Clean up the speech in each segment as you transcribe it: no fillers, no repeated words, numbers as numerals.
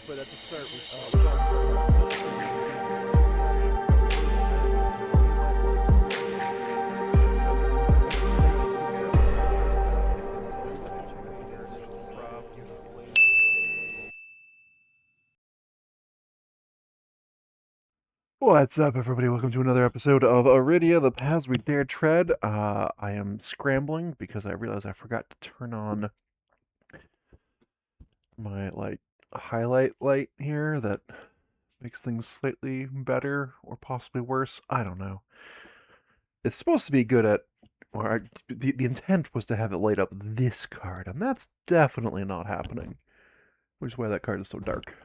but at the start, What's up, everybody? Welcome to another episode of Arydia, the paths we dare tread. I am scrambling because I realized I forgot to turn on my highlight light here that makes things slightly better or possibly worse. I don't know. It's supposed to be good at, the intent was to have it light up this card, and that's definitely not happening, which is why that card is so dark.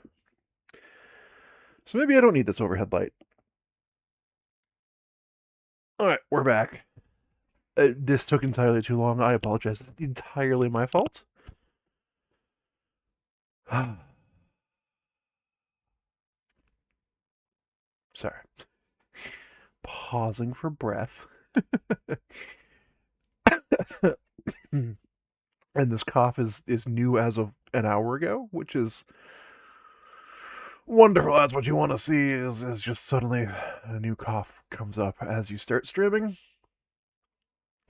So maybe I don't need this overhead light. Alright, we're back. This took entirely too long. I apologize. It's entirely my fault. Sorry. Pausing for breath. And this cough is new as of an hour ago, which is wonderful. That's what you want to see is just suddenly a new cough comes up as you start streaming.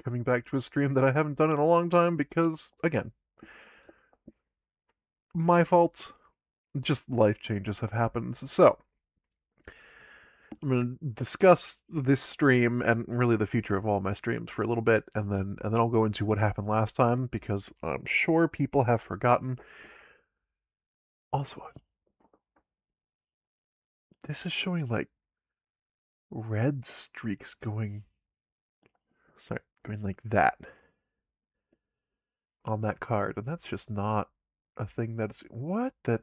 Coming back to a stream that I haven't done in a long time because, again, my fault. Just life changes have happened. So, I'm going to discuss this stream and really the future of all my streams for a little bit, and then I'll go into what happened last time because I'm sure people have forgotten. Also, this is showing like red streaks going like that on that card, and that's just not a thing that's what that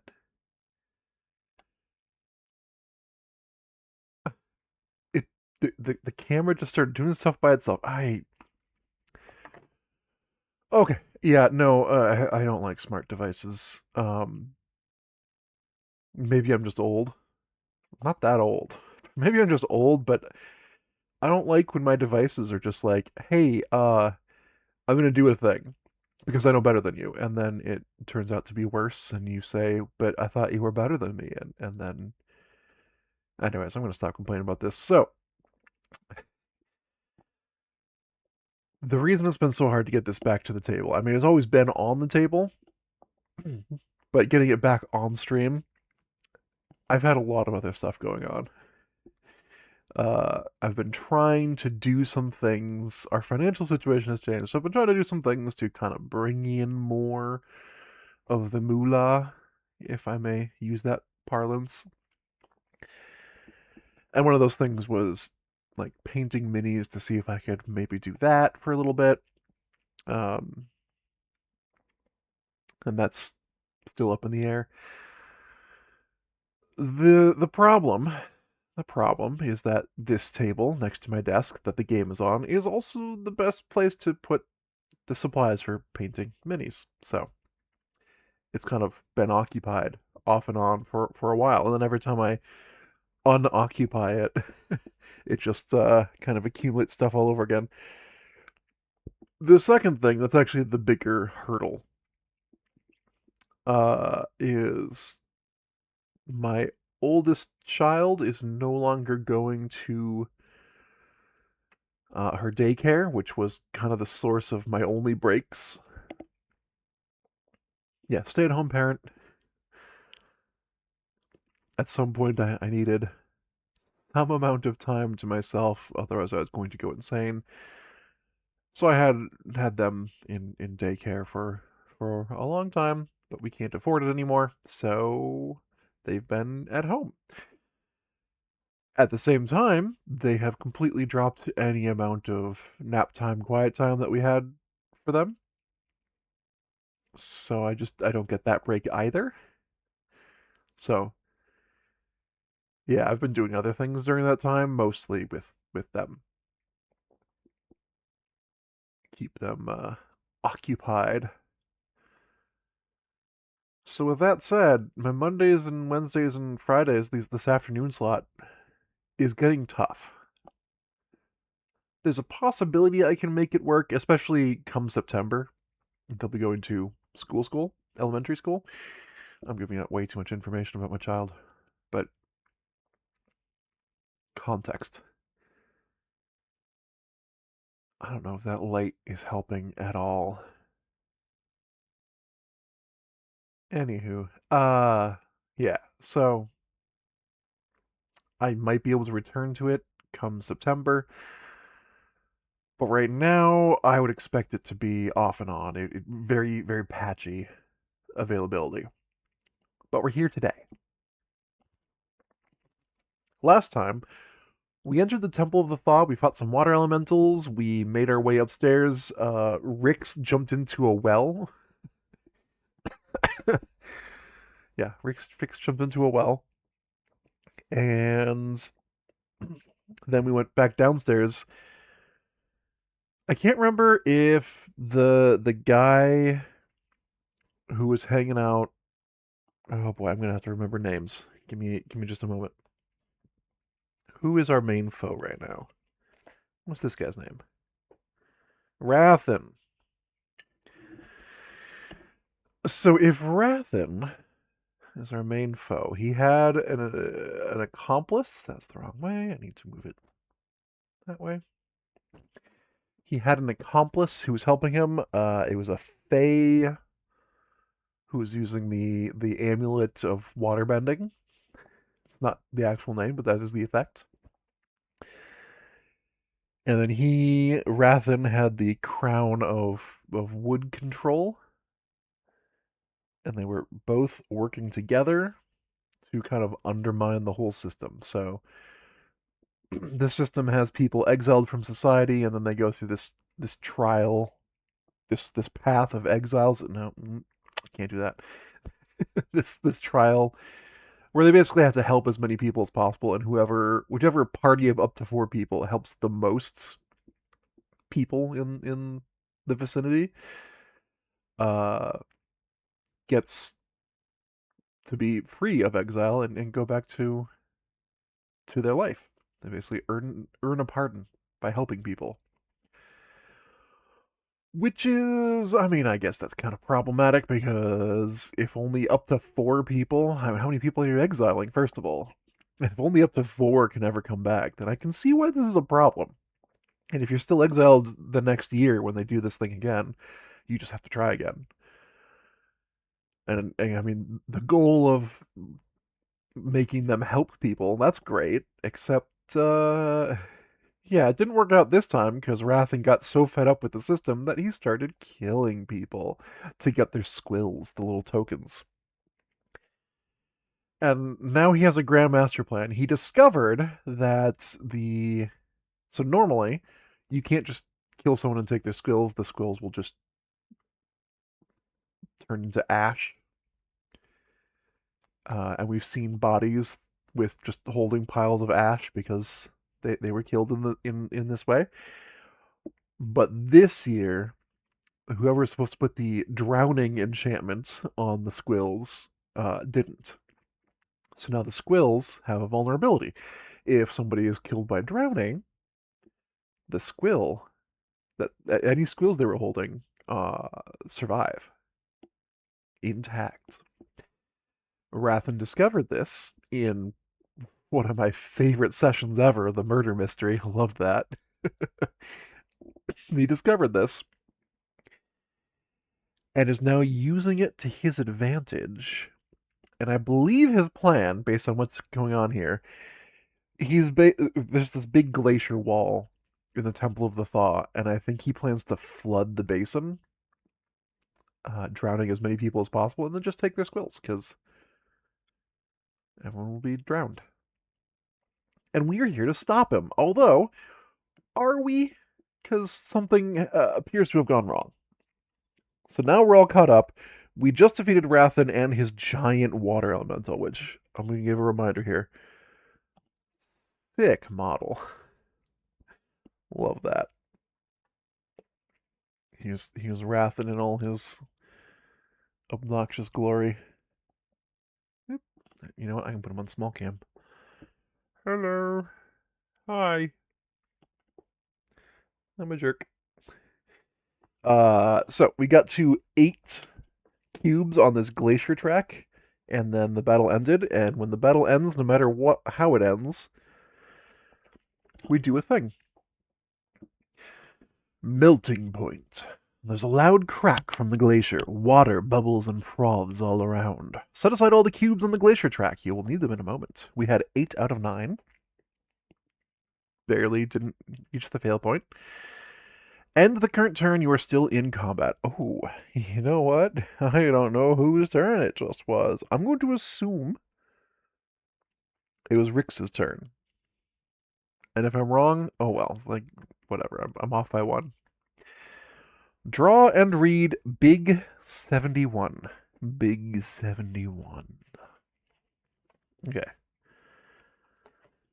it the camera just started doing stuff by itself. Okay, yeah, no, I don't like smart devices. Maybe I'm just old. Not that old. Maybe I'm just old, but I don't like when my devices are just like, "Hey, I'm gonna do a thing because I know better than you," and then it turns out to be worse, and you say, "But I thought you were better than me," and then, anyways, I'm gonna stop complaining about this. So, the reason it's been so hard to get this back to the table, I mean, it's always been on the table, but getting it back on stream, I've had a lot of other stuff going on. I've been trying to do some things. Our financial situation has changed, so I've been trying to do some things to kind of bring in more of the moolah, if I may use that parlance. And one of those things was like painting minis to see if I could maybe do that for a little bit. Um, and that's still up in the air. The problem is that this table next to my desk that the game is on is also the best place to put the supplies for painting minis. So it's kind of been occupied off and on for a while, and then every time I unoccupy it, it just kind of accumulates stuff all over again. The second thing that's actually the bigger hurdle is my oldest child is no longer going to her daycare, which was kind of the source of my only breaks. Yeah, stay-at-home parent. At some point, I needed some amount of time to myself, otherwise I was going to go insane. So I had them in daycare for a long time, but we can't afford it anymore, so they've been at home. At the same time, they have completely dropped any amount of nap time, quiet time that we had for them. So I don't get that break either. So yeah, I've been doing other things during that time, mostly with them. Keep them occupied. So with that said, my Mondays and Wednesdays and Fridays, this afternoon slot is getting tough. There's a possibility I can make it work, especially come September. They'll be going to school, elementary school. I'm giving out way too much information about my child, but context. I don't know if that light is helping at all. Anywho, yeah, so I might be able to return to it come September, but right now I would expect it to be off and on. Very, very patchy availability. But we're here today. Last time, we entered the Temple of the Thaw, we fought some water elementals, we made our way upstairs, Rix jumped into a well. Yeah, Rix jumped into a well. And then we went back downstairs. I can't remember if the guy who was hanging out. Oh boy, I'm gonna have to remember names. Give me just a moment. Who is our main foe right now? What's this guy's name? Rathan. So if Rathan is our main foe, he had an accomplice. That's the wrong way. I need to move it that way. He had an accomplice who was helping him. It was a fae who was using the amulet of waterbending. It's not the actual name, but that is the effect. And then Rathan, had the crown of wood control, and they were both working together to kind of undermine the whole system. So this system has people exiled from society, and then they go through this trial, this path of exiles. No, can't do that. This trial where they basically have to help as many people as possible, and whichever party of up to 4 people helps the most people in the vicinity uh gets to be free of exile and go back to their life. They basically earn a pardon by helping people. Which is, I mean, I guess that's kind of problematic because if only up to 4 people, I mean, how many people are you exiling, first of all? If only up to 4 can ever come back, then I can see why this is a problem. And if you're still exiled the next year when they do this thing again, you just have to try again. And I mean, the goal of making them help people, that's great, except, yeah, it didn't work out this time because Rathan got so fed up with the system that he started killing people to get their squills, the little tokens. And now he has a grand master plan. He discovered that so normally you can't just kill someone and take their squills. The squills will just turn into ash. And we've seen bodies with just holding piles of ash because they were killed in this way. But this year, whoever was supposed to put the drowning enchantment on the squills didn't. So now the squills have a vulnerability. If somebody is killed by drowning, the squill that any squills they were holding survive intact. Rathan discovered this in one of my favorite sessions ever, the murder mystery. Loved that. He discovered this and is now using it to his advantage. And I believe his plan, based on what's going on here, there's this big glacier wall in the Temple of the Thaw, and I think he plans to flood the basin, drowning as many people as possible, and then just take their squills because everyone will be drowned. And we are here to stop him. Although, are we? Because something appears to have gone wrong. So now we're all caught up. We just defeated Rathan and his giant water elemental, which I'm going to give a reminder here. Sick model. Love that. He was Rathan in all his obnoxious glory. You know what? I can put him on small cam. Hello. Hi. I'm a jerk. So we got to 8 cubes on this glacier track, And then the battle ended, and when the battle ends, no matter how it ends, we do a thing. Melting point. There's a loud crack from the glacier. Water bubbles and froths all around. Set aside all the cubes on the glacier track. You will need them in a moment. We had 8 out of 9. Barely didn't reach the fail point. End the current turn. You are still in combat. Oh, you know what? I don't know whose turn it just was. I'm going to assume it was Rix's turn. And if I'm wrong, oh well. Like, whatever. I'm off by 1. Draw and read Big 71. Big 71. Okay.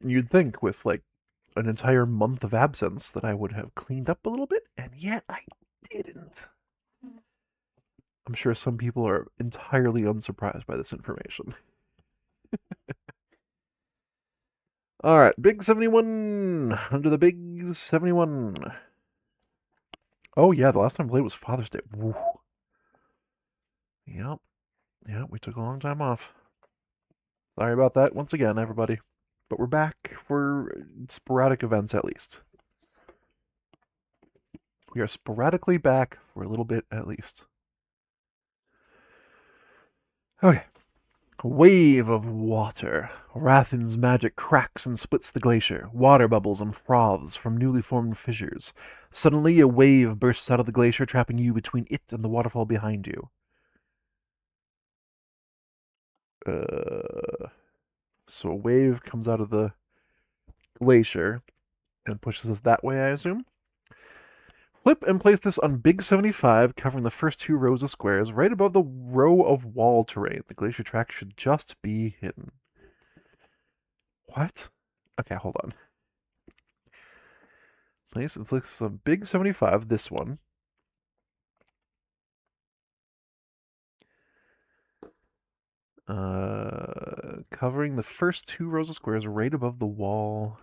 You'd think with like an entire month of absence that I would have cleaned up a little bit, and yet I didn't. I'm sure some people are entirely unsurprised by this information. All right, Big 71. Under the Big 71. Oh, yeah, the last time I played was Father's Day. Woo. Yep. Yep, we took a long time off. Sorry about that once again, everybody. But we're back for sporadic events at least. We are sporadically back for a little bit at least. Okay. Wave of water. Rathan's magic cracks and splits the glacier. Water bubbles and froths from newly formed fissures. Suddenly, a wave bursts out of the glacier, trapping you between it and the waterfall behind you. So a wave comes out of the glacier and pushes us that way, I assume. Flip and place this on Big 75, covering the first 2 rows of squares, right above the row of wall terrain. The glacier track should just be hidden. What? Okay, hold on. Place and place on Big 75, this one. Covering the first 2 rows of squares right above the wall.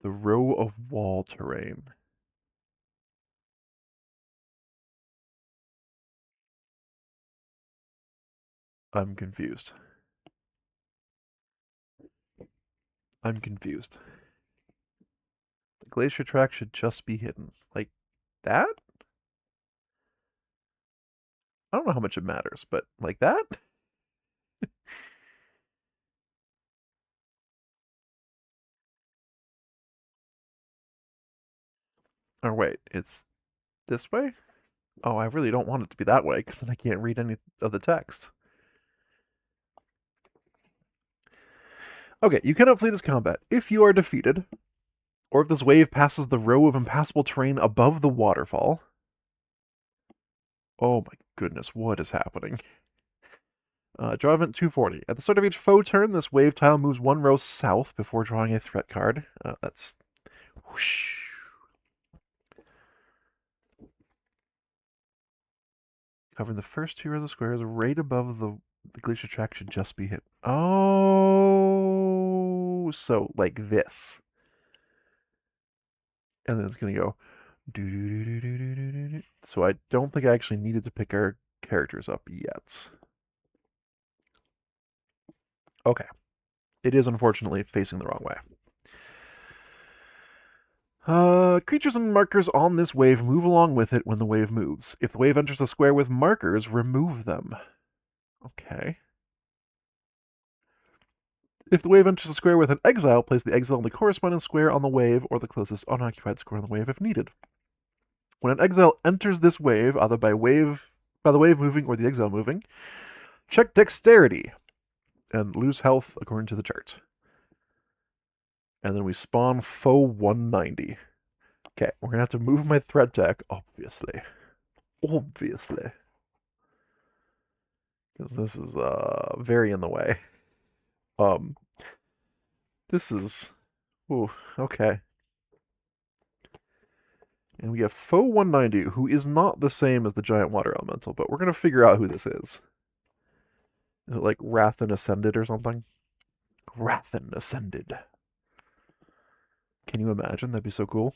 The row of wall terrain. I'm confused. I'm confused. The glacier track should just be hidden. Like that? I don't know how much it matters, but like that? Or wait, it's this way? Oh, I really don't want it to be that way, because then I can't read any of the text. Okay, you cannot flee this combat. If you are defeated, or if this wave passes the row of impassable terrain above the waterfall. Oh my goodness, what is happening? Draw event 240. At the start of each foe turn, this wave tile moves 1 row south before drawing a threat card. That's... Whoosh. Covering the first 2 rows of squares right above the glacier track should just be hit. Oh, so like this. And then it's going to go... So I don't think I actually needed to pick our characters up yet. Okay. It is unfortunately facing the wrong way. Creatures and markers on this wave move along with it when the wave moves. If the wave enters a square with markers, remove them. Okay. If the wave enters a square with an exile, place the exile in the corresponding square on the wave or the closest unoccupied square on the wave if needed. When an exile enters this wave, either by the wave moving or the exile moving, check dexterity and lose health according to the chart. And then we spawn foe 190. Okay, we're gonna have to move my threat deck, obviously. Obviously. Because this is very in the way. This is... Ooh, okay. And we have foe 190, who is not the same as the giant water elemental, but we're gonna figure out who this is. Is it like Rathan Ascended or something? Rathan Ascended. Can you imagine? That'd be so cool.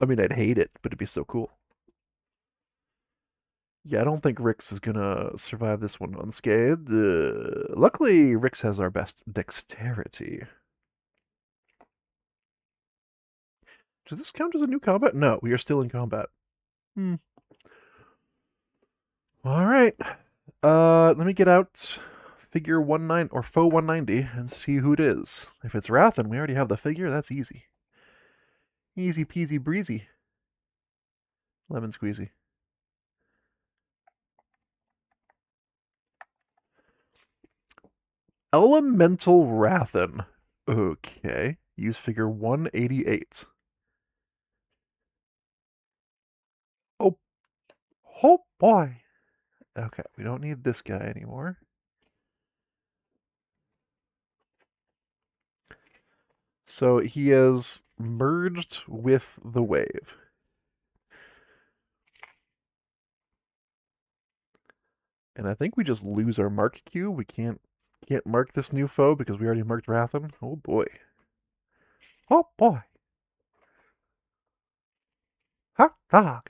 I mean, I'd hate it, but it'd be so cool. Yeah, I don't think Rix is gonna survive this one unscathed. Luckily, Rix has our best dexterity. Does this count as a new combat? No, we are still in combat. Hmm. All right. Let me get out figure 19 or foe 190 and see who it is. If it's Wrath and we already have the figure, that's easy. Easy peasy breezy. Lemon squeezy. Elemental Wrathen. Okay. Use figure 188. Oh, oh boy. Okay, we don't need this guy anymore. So he has merged with the wave. And I think we just lose our mark cube. We can't mark this new foe because we already marked Wrathen. Oh boy. Oh boy. Hot dog.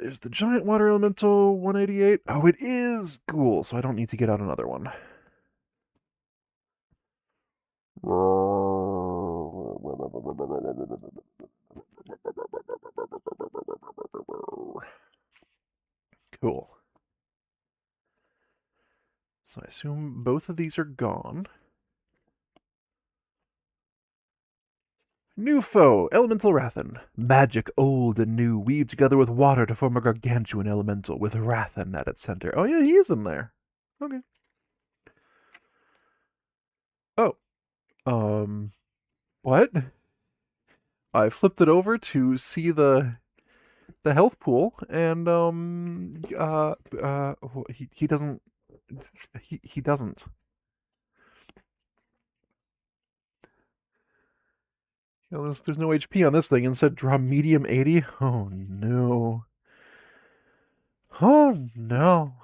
Is the giant water elemental 188? Oh, it is Ghoul, so I don't need to get out another one. Cool. So I assume both of these are gone. New foe, Elemental Wrathen. Magic old and new weave together with water to form a gargantuan elemental with Wrathen at its center. Oh yeah, he is in there. Okay. Oh. What? I flipped it over to see the health pool, and he doesn't he doesn't. You know, there's no HP on this thing. Instead, draw medium 80. Oh no. Oh no.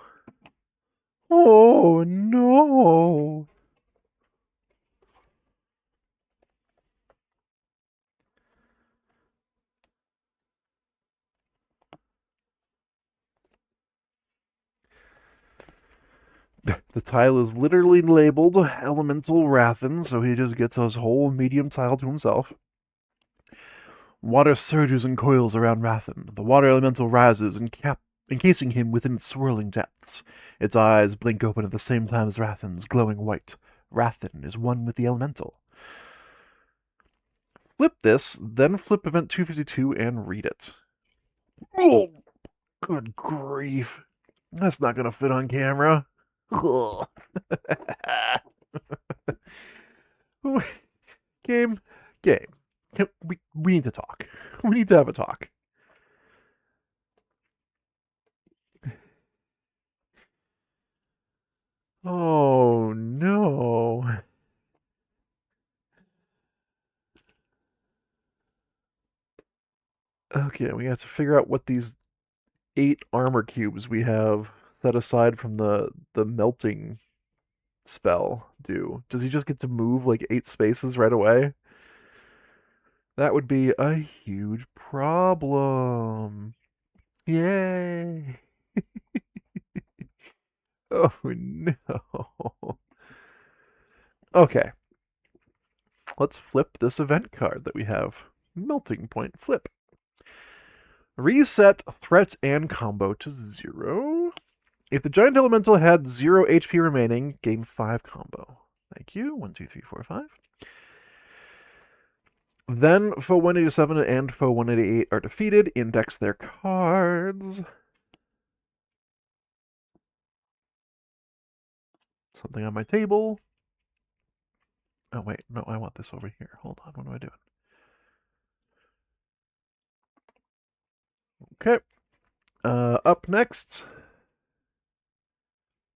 Oh no. The tile is literally labeled Elemental Wrathen, so he just gets his whole medium tile to himself. Water surges and coils around Wrathen. The water elemental rises, encasing him within its swirling depths. Its eyes blink open at the same time as Wrathen's, glowing white. Wrathen is one with the elemental. Flip this, then flip event 252 and read it. Oh, good grief. That's not going to fit on camera. Game. We need to talk. We need to have a talk. Oh no. Okay, we have to figure out what these 8 armor cubes we have set aside from the melting spell do. Does he just get to move like 8 spaces right away? That would be a huge problem. Yay. Oh no. Okay. Let's flip this event card that we have. Melting Point Flip. Reset threat and combo to 0. If the giant elemental had 0 HP remaining, gain 5 combo. Thank you. 1, 2, 3, 4, 5. Then foe 187 and foe 188 are defeated. Index their cards. Something on my table. Oh, wait. No, I want this over here. Hold on. What am I doing? Okay. Up next.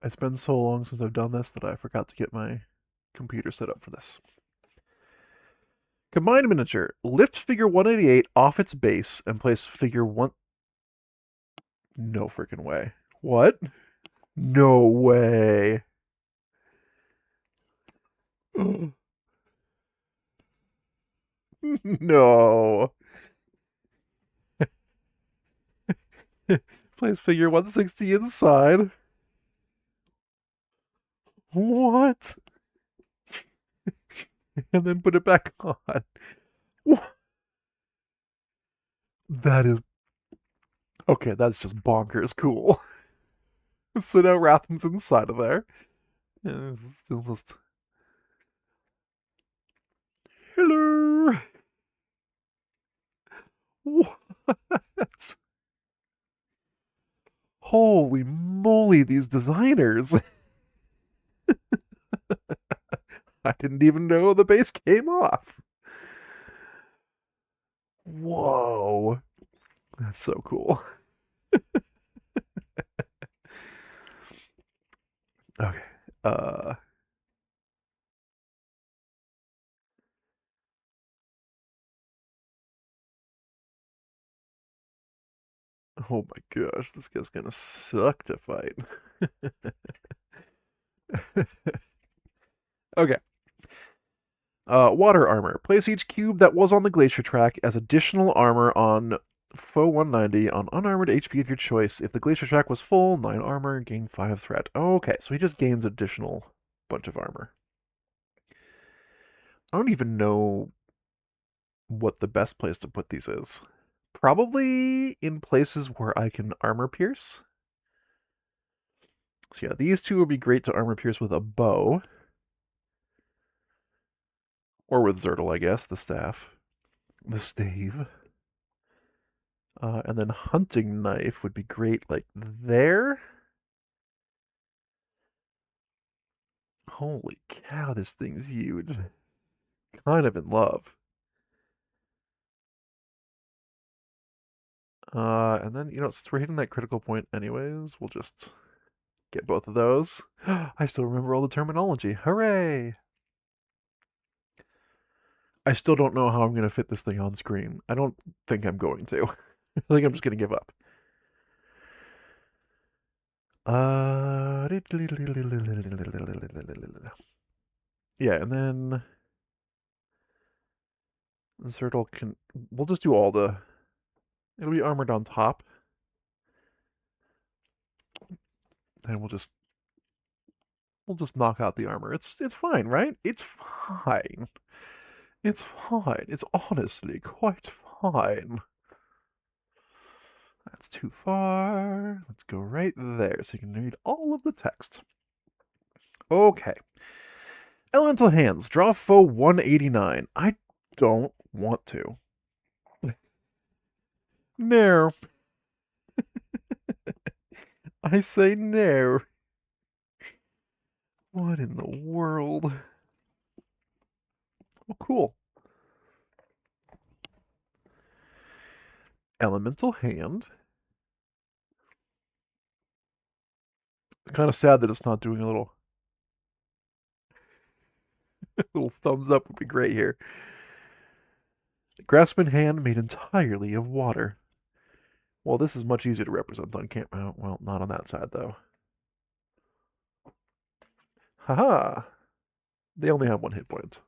It's been so long since I've done this that I forgot to get my computer set up for this. Combined miniature. Lift figure 188 off its base and place figure 1... No freaking way. What? No way. No. Place figure 160 inside. What? And then put it back on. That is okay. That's just bonkers cool. So now Ratham's inside of there. And it's still just hello. What? Holy moly, these designers! I didn't even know the base came off. Whoa, that's so cool. Okay. Uh. Oh my gosh, this guy's gonna suck to fight. Okay. Water armor. Place each cube that was on the glacier track as additional armor on Foe 190 on unarmored HP of your choice. If the glacier track was full, 9 armor, gain 5 threat. Okay, so he just gains additional bunch of armor. I don't even know what the best place to put these is. Probably in places where I can armor pierce. So yeah, these two would be great to armor pierce with a bow. Or with Zertle, I guess, the staff. The stave. And then hunting knife would be great, like there. Holy cow, this thing's huge. Kind of in love. And then, since we're hitting that critical point anyways, we'll just get both of those. I still remember all the terminology. Hooray! I still don't know how I'm going to fit this thing on screen. I don't think I'm going to. I think I'm just going to give up. Yeah, and then Zertle can... We'll just do all the... It'll be armored on top. And we'll just knock out the armor. It's fine, right? It's fine. It's fine. It's honestly quite fine. That's too far. Let's go right there so you can read all of the text. Okay. Elemental Hands. Draw foe 189. I don't want to. No. I say no. What in the world? Oh, cool. Elemental Hand. Kind of sad that it's not doing a little little thumbs up would be great here. Grasping Hand made entirely of water. Well, this is much easier to represent on camera. Well, not on that side, though. Haha! They only have 1 hit point.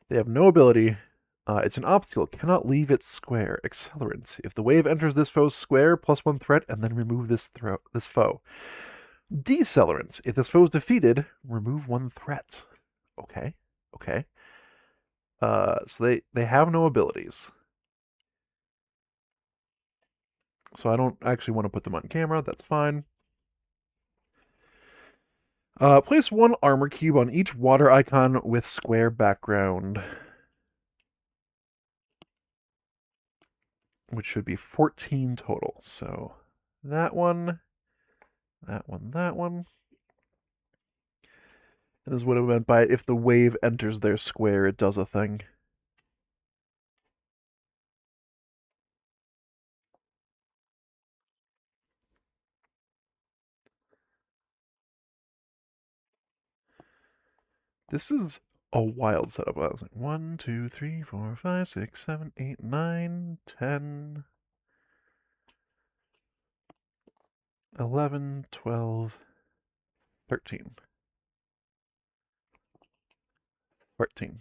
They have no ability. It's an obstacle. Cannot leave its square. Accelerant. If the wave enters this foe's square, +1 threat, and then remove this foe. Decelerant. If this foe is defeated, remove 1 threat. Okay. Okay. So they have no abilities. So I don't actually want to put them on camera. That's fine. Place 1 armor cube on each water icon with square background. Which should be 14 total. So that one, that one, that one. And this is what I meant by if the wave enters their square, it does a thing. This is a wild setup. I was like 1, 2, 3, 4, 5, 6, 7, 8, 9, 10, 11, 12, 13. 14.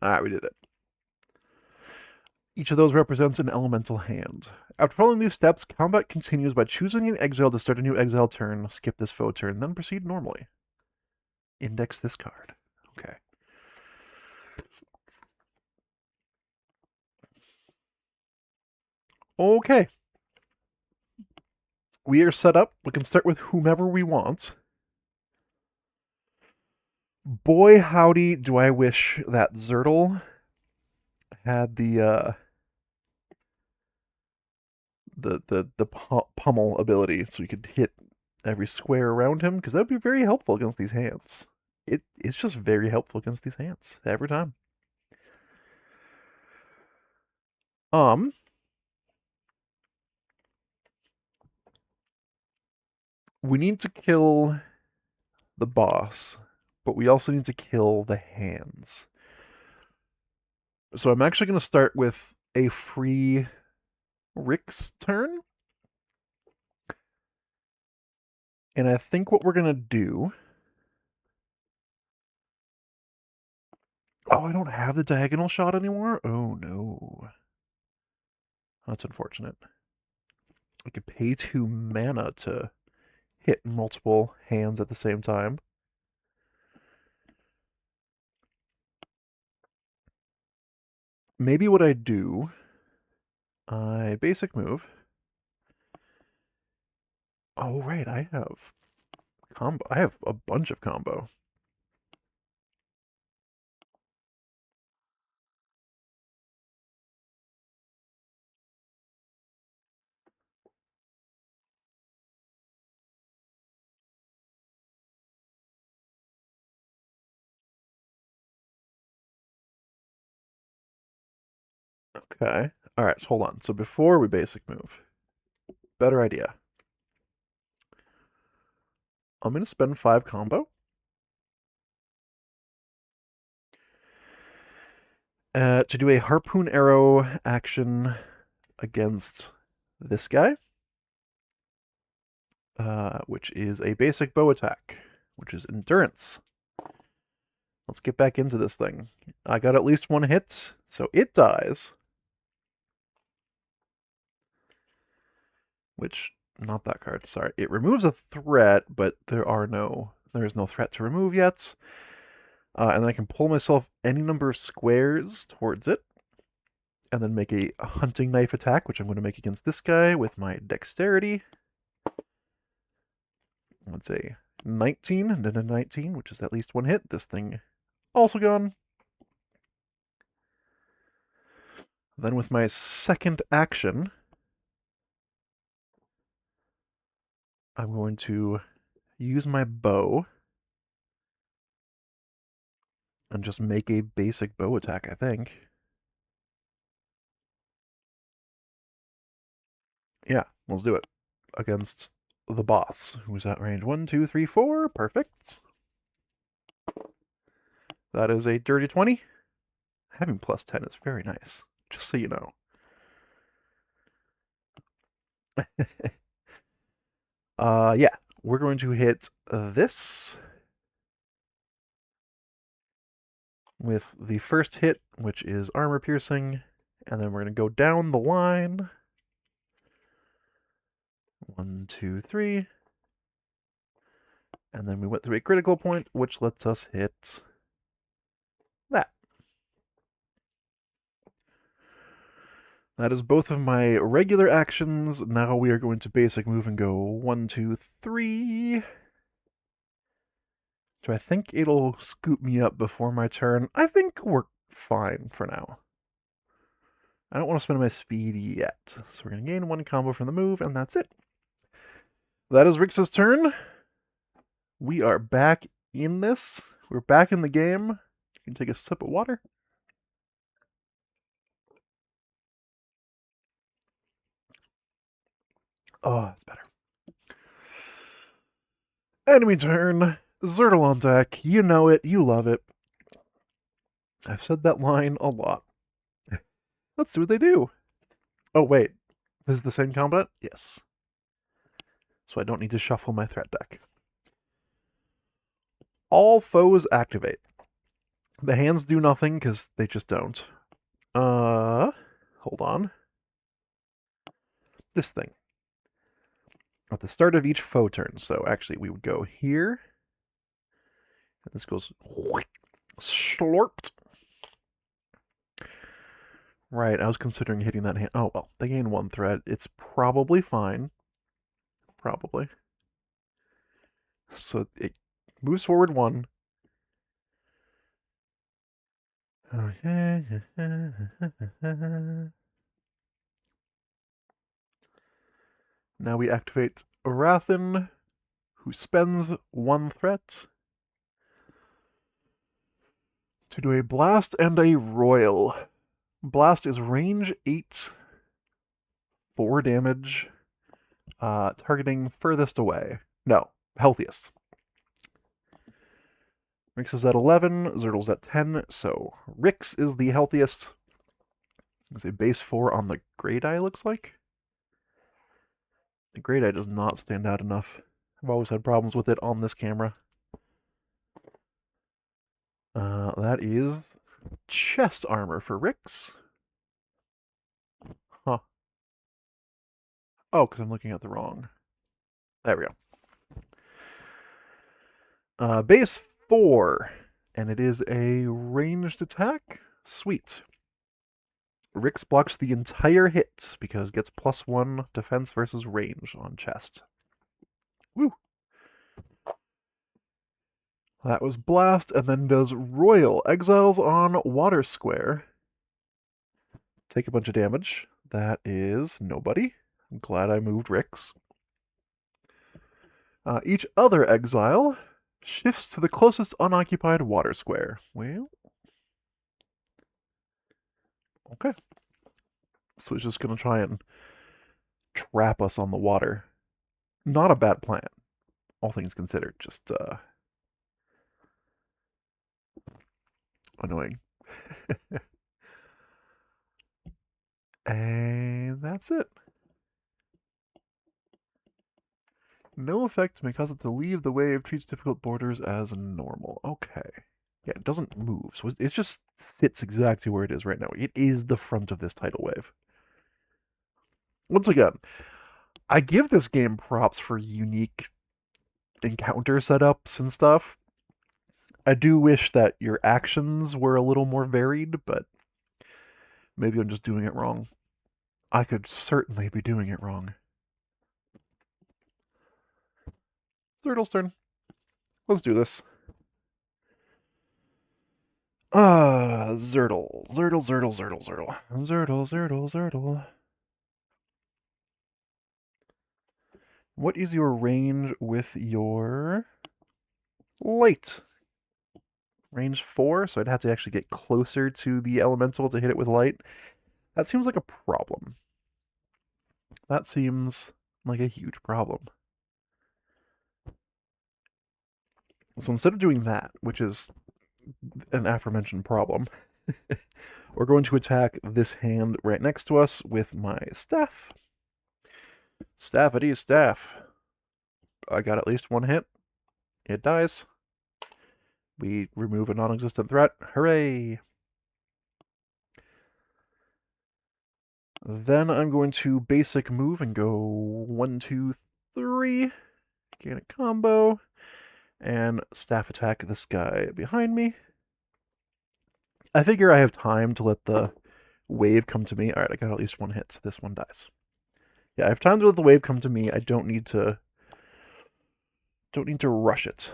Alright, we did it. Each of those represents an elemental hand. After following these steps, combat continues by choosing an exile to start a new exile turn, skip this foe turn, then proceed normally. Index this card. Okay. Okay. We are set up. We can start with whomever we want. Boy howdy, do I wish that Zertle had the pummel ability, so you could hit every square around him, because that would be very helpful against these hands. It's just very helpful against these hands every time. We need to kill the boss, but we also need to kill the hands. So I'm actually going to start with a free Rick's turn. And I think what we're going to do... Oh, I don't have the diagonal shot anymore? Oh, no. That's unfortunate. I could pay 2 mana to hit multiple hands at the same time. Maybe what I do... I basic move. Oh, right, I have combo. I have a bunch of combo. Okay. Alright, so hold on. So before we basic move, better idea. I'm going to spend 5 combo. To do a harpoon arrow action against this guy, which is a basic bow attack, which is endurance. Let's get back into this thing. I got at least 1 hit, so it dies. Which, not that card, sorry. It removes a threat, but there is no threat to remove yet. And then I can pull myself any number of squares towards it, and then make a hunting knife attack, which I'm going to make against this guy with my dexterity. Let's say 19, and then a 19, which is at least 1 hit. This thing also gone. Then with my second action, I'm going to use my bow and just make a basic bow attack, I think. Yeah, let's do it. Against the boss, who's at range 1, 2, 3, 4. Perfect. That is a dirty 20. Having plus 10 is very nice, just so you know. Yeah, we're going to hit this with the first hit, which is armor piercing, and then we're going to go down the line. 1, 2, 3. And then we went through a critical point, which lets us hit that. That is both of my regular actions. Now we are going to basic move and go 1, 2, 3. Do I think it'll scoop me up before my turn? I think we're fine for now. I don't want to spend my speed yet. So we're going to gain 1 combo from the move, and that's it. That is Rix's turn. We are back in this. We're back in the game. You can take a sip of water. Oh, that's better. Enemy turn. Zertle on deck. You know it. You love it. I've said that line a lot. Let's see what they do. Oh, wait. Is it the same combat? Yes. So I don't need to shuffle my threat deck. All foes activate. The hands do nothing because they just don't. Hold on. This thing. At the start of each foe turn. So actually, we would go here. And this goes slurped. Right, I was considering hitting that hand. Oh, well, they gain 1 threat. It's probably fine. Probably. So it moves forward 1. Okay. Now we activate Arathan, who spends 1 threat to do a blast and a royal. Blast is range 8, 4 damage, targeting furthest away. No, healthiest. Rix is at 11, Zertle's at 10, so Rix is the healthiest. It's a base 4 on the gray die, looks like. The gray die does not stand out enough. I've always had problems with it on this camera. That is chest armor for Rix. Huh. Oh, because I'm looking at the wrong. There we go. Base 4, and it is a ranged attack. Sweet. Rix blocks the entire hit because it gets +1 defense versus range on chest. Woo! That was blast, and then does royal. Exiles on water square. Take a bunch of damage. That is nobody. I'm glad I moved Rix. Each other exile shifts to the closest unoccupied water square. Well, okay. So it's just going to try and trap us on the water. Not a bad plan, all things considered. Just annoying. And that's it. No effect may cause it to leave the wave, treats difficult borders as normal. Okay. Yeah, it doesn't move, so it just sits exactly where it is right now. It is the front of this tidal wave. Once again, I give this game props for unique encounter setups and stuff. I do wish that your actions were a little more varied, but maybe I'm just doing it wrong. I could certainly be doing it wrong. Zertle's turn. Let's do this. Zertle. Zertle, Zertle, Zertle, Zertle. Zertle, Zertle, Zertle. What is your range with your light? Range 4, so I'd have to actually get closer to the elemental to hit it with light. That seems like a problem. That seems like a huge problem. So instead of doing that, which is an aforementioned problem, we're going to attack this hand right next to us with my staff. Staffity staff. I got at least 1 hit. It dies. We remove a non-existent threat. Hooray! Then I'm going to basic move and go 1, 2, 3. Gain a combo. And staff attack this guy behind me. I figure I have time to let the wave come to me. Alright, I got at least 1 hit, so this one dies. Yeah, I have time to let the wave come to me. I don't need to rush it.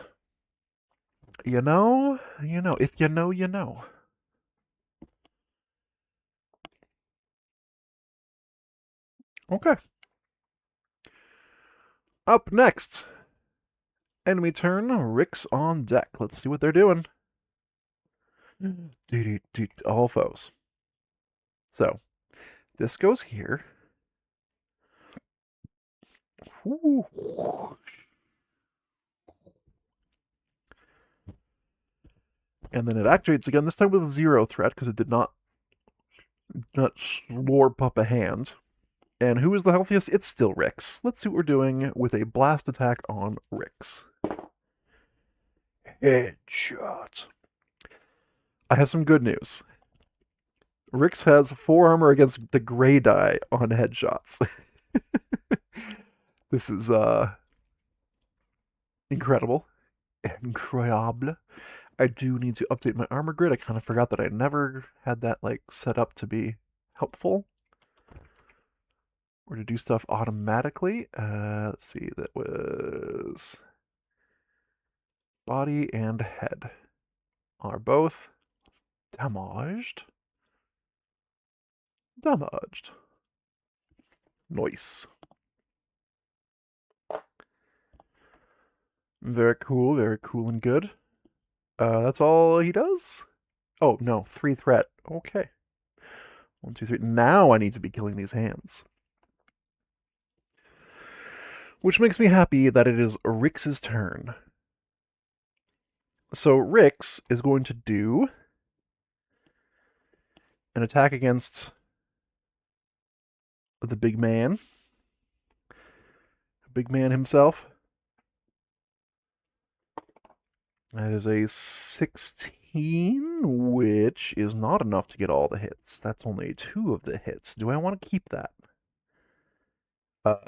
You know, if you know, you know. Okay. Up next, enemy turn, Rix on deck. Let's see what they're doing. All foes. So, this goes here. And then it activates again, this time with 0 threat, because it did not slurp up a hand. And who is the healthiest? It's still Rix. Let's see what we're doing with a blast attack on Rix. Headshot. I have some good news. Rix has 4 armor against the gray die on headshots. This is incredible. Incroyable. I do need to update my armor grid. I kind of forgot that I never had that like set up to be helpful or to do stuff automatically. Let's see, that was body and head are both damaged. Damaged. Nice. Very cool and good. That's all he does? Oh, no, 3 threat. Okay. 1, 2, 3. Now I need to be killing these hands. Which makes me happy that it is Rix's turn. So Rix is going to do an attack against the big man. Big man himself. That is a 16, which is not enough to get all the hits. That's only 2 of the hits. Do I want to keep that?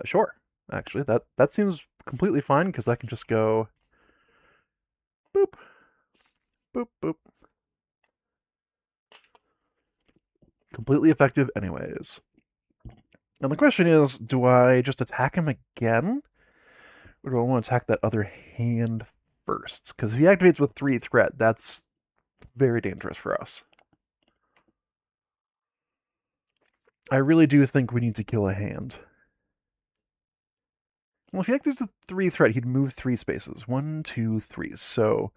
Sure. Actually, that seems completely fine because I can just go boop, boop, boop. Completely effective anyways. And the question is, do I just attack him again? Or do I want to attack that other hand first? Because if he activates with 3 threat, that's very dangerous for us. I really do think we need to kill a hand. Well, if he activates with 3 threat, he'd move 3 spaces. 1, 2, 3. So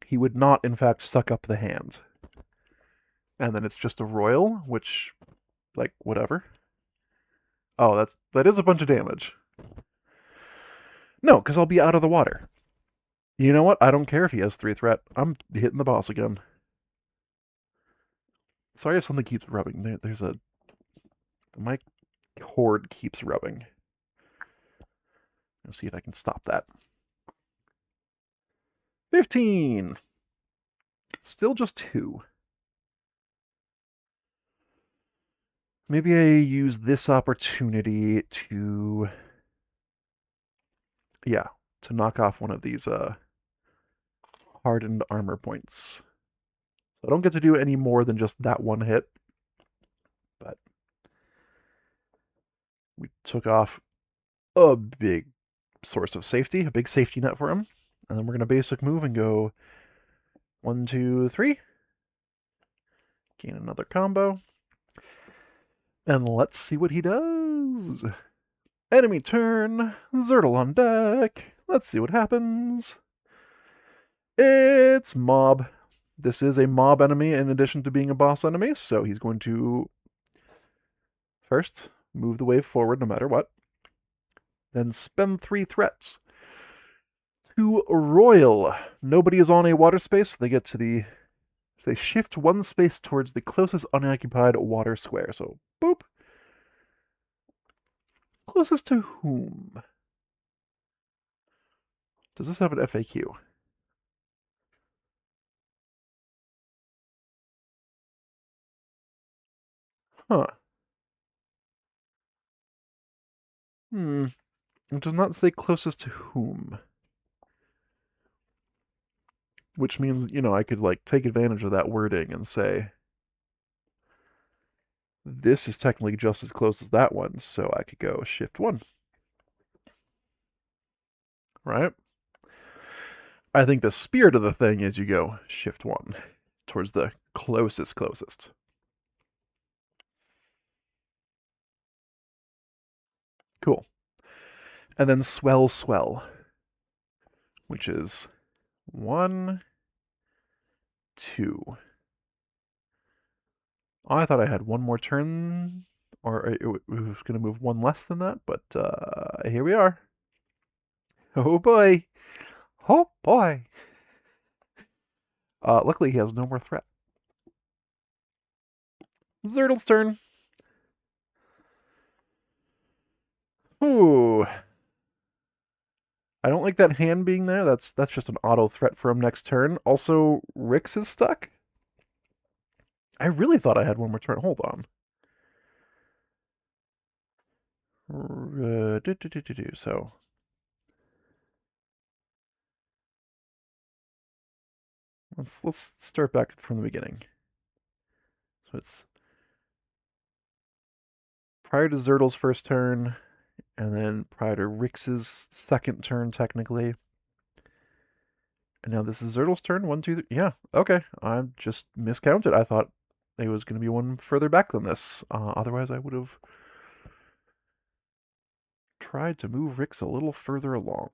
he would not, in fact, suck up the hand. And then it's just a royal, which, like, whatever. Oh, that is a bunch of damage. No, because I'll be out of the water. You know what? I don't care if he has 3 threat. I'm hitting the boss again. Sorry if something keeps rubbing. There's a... My cord keeps rubbing. Let's see if I can stop that. 15! Still just 2. Maybe I use this opportunity to... Yeah, to knock off one of these hardened armor points. So I don't get to do any more than just that one hit. But we took off a big source of safety, a big safety net for him. And then we're going to basic move and go 1, 2, 3. Gain another combo. And let's see what he does. Enemy turn. Zertle on deck. Let's see what happens. It's mob. This is a mob enemy in addition to being a boss enemy, so he's going to first move the wave forward no matter what. Then spend 3 threats. To royal. Nobody is on a water space. They get to the... They shift 1 space towards the closest unoccupied water square. So, boop. Closest to whom? Does this have an FAQ? Huh. It does not say closest to whom. Which means, I could, like, take advantage of that wording and say, this is technically just as close as that one, so I could go shift 1. Right? I think the spirit of the thing is you go shift 1 towards the closest. Cool. And then swell, which is 1, 2. Oh, I thought I had one more turn, or it was going to move 1 less than that, but here we are. Oh boy. Oh boy. Luckily he has no more threat. Zertle's turn. Ooh. I don't like that hand being there. That's just an auto threat for him next turn. Also, Rix is stuck. I really thought I had one more turn. Hold on. So let's start back from the beginning. So it's prior to Zertle's first turn, and then prior to Rix's second turn, technically. And now this is Zertle's turn. One, two, three. Yeah, okay. I just miscounted. I thought it was going to be one further back than this. Otherwise, I would have tried to move Rix a little further along.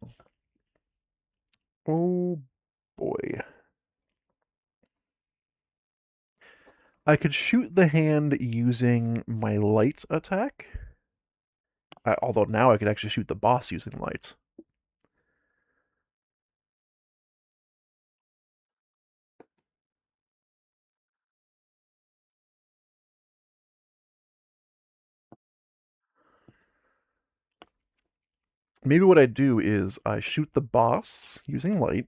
Oh boy. I could shoot the hand using my light attack. Although now I could actually shoot the boss using light. Maybe what I do is I shoot the boss using light,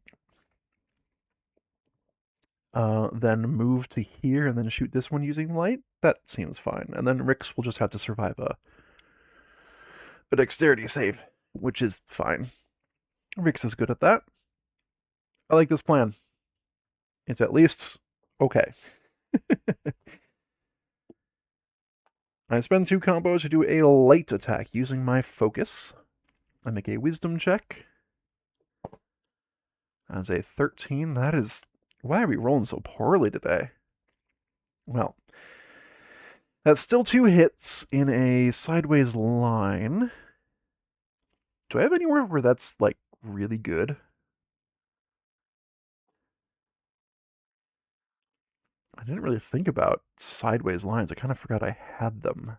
then move to here and then shoot this one using light. That seems fine. And then Rix will just have to survive a dexterity save, which is fine. Rix is good at that. I like this plan. It's at least okay. I spend 2 combos to do a light attack using my focus. I make a wisdom check. As a 13. That is... Why are we rolling so poorly today? Well, that's still 2 hits in a sideways line. Do I have anywhere where that's, like, really good? I didn't really think about sideways lines. I kind of forgot I had them.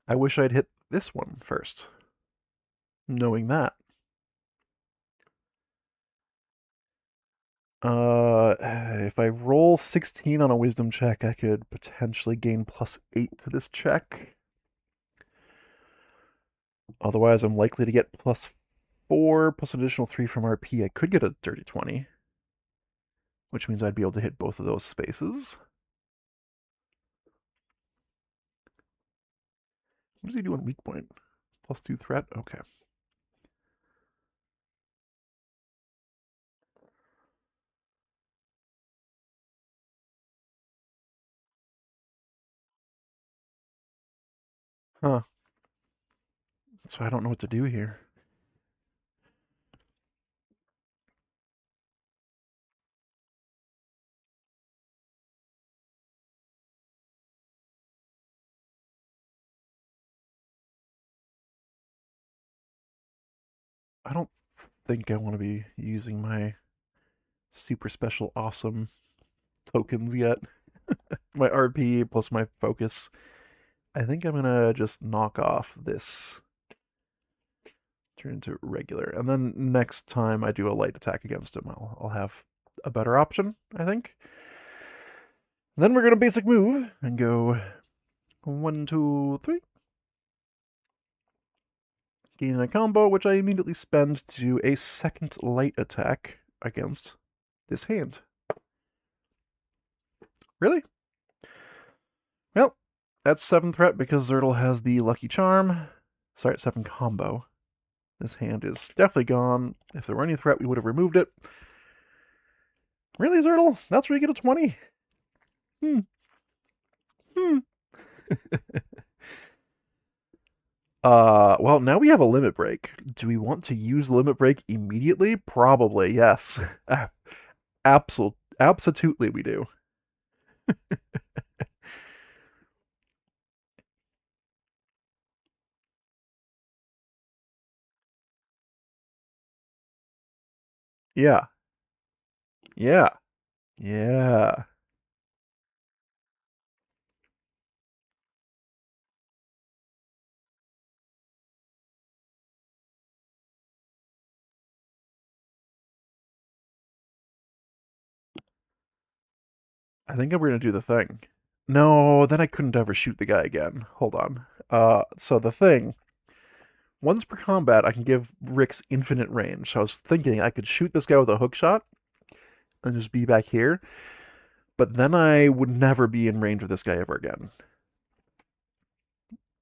I wish I'd hit this one first, knowing that. If I roll 16 on a wisdom check, I could potentially gain +8 to this check. Otherwise, I'm likely to get +4 plus an additional 3 from RP. I could get a dirty 20, which means I'd be able to hit both of those spaces. What does he do on weak point? +2 threat? Okay. Huh. So I don't know what to do here. I don't think I want to be using my super special awesome tokens yet. My RP plus my focus. I think I'm gonna just knock off this. Turn into regular. And then next time I do a light attack against him, I'll have a better option, I think. Then we're gonna basic move and go 1, 2, 3. Gain a combo, which I immediately spend to do a second light attack against this hand. Really? Well, that's 7 threat because Zertle has the lucky charm. Sorry, 7 combo. This hand is definitely gone. If there were any threat, we would have removed it. Really, Zertle? That's where you get a 20? Hmm. Hmm. Well, now we have a limit break. Do we want to use the limit break immediately? Probably, yes. Absolutely we do. Yeah. Yeah. Yeah. I think we're gonna do the thing. No, then I couldn't ever shoot the guy again. Hold on. So the thing Once per combat, I can give Rix infinite range. So I was thinking I could shoot this guy with a hook shot and just be back here, but then I would never be in range of this guy ever again.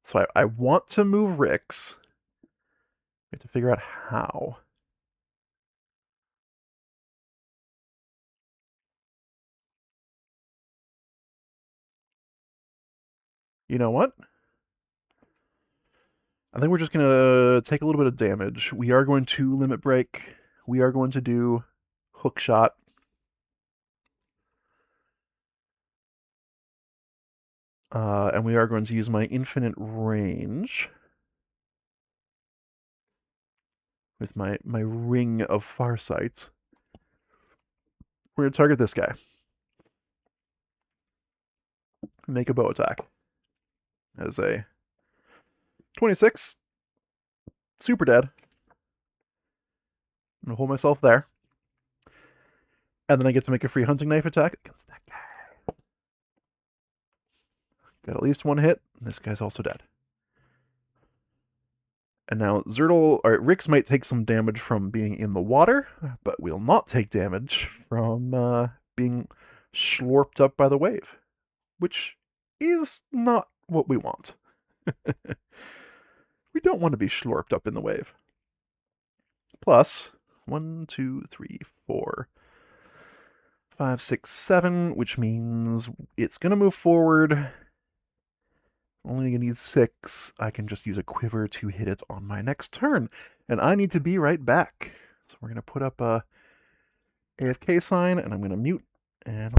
So I want to move Rix. We have to figure out how. You know what? I think we're just going to take a little bit of damage. We are going to limit break. We are going to do hook shot. And we are going to use my infinite range with my ring of farsight. We're going to target this guy. Make a bow attack. As a 26. Super dead. I'm going to hold myself there. And then I get to make a free hunting knife attack against that guy. Got at least one hit. This guy's also dead. And now Zertle, or Rix might take some damage from being in the water, but will not take damage from being slurped up by the wave, which is not what we want. We don't want to be slurped up in the wave. Plus, 1, 2, 3, 4, 5, 6, 7, which means it's going to move forward. Only going to need 6. I can just use a quiver to hit it on my next turn. And I need to be right back. So we're going to put up a AFK sign, and I'm going to mute. And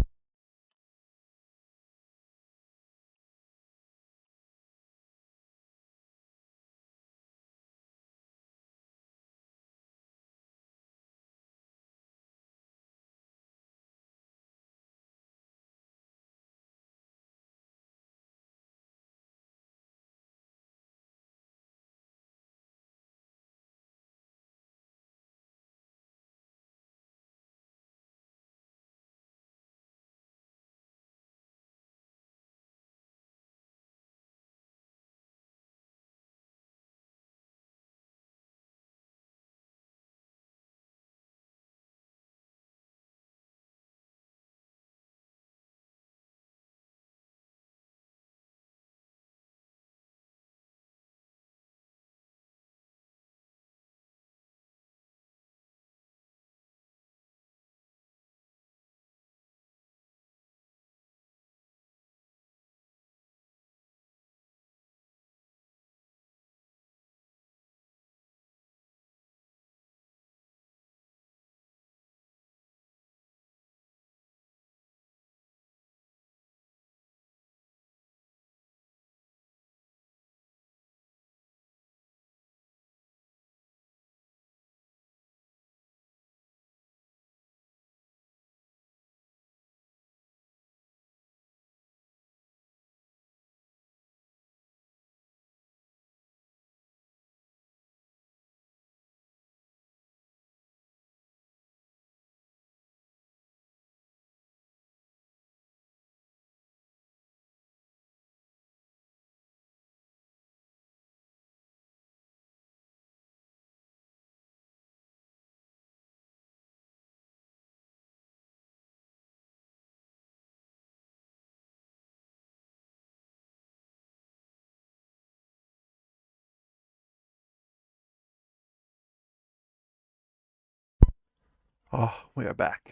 we are back.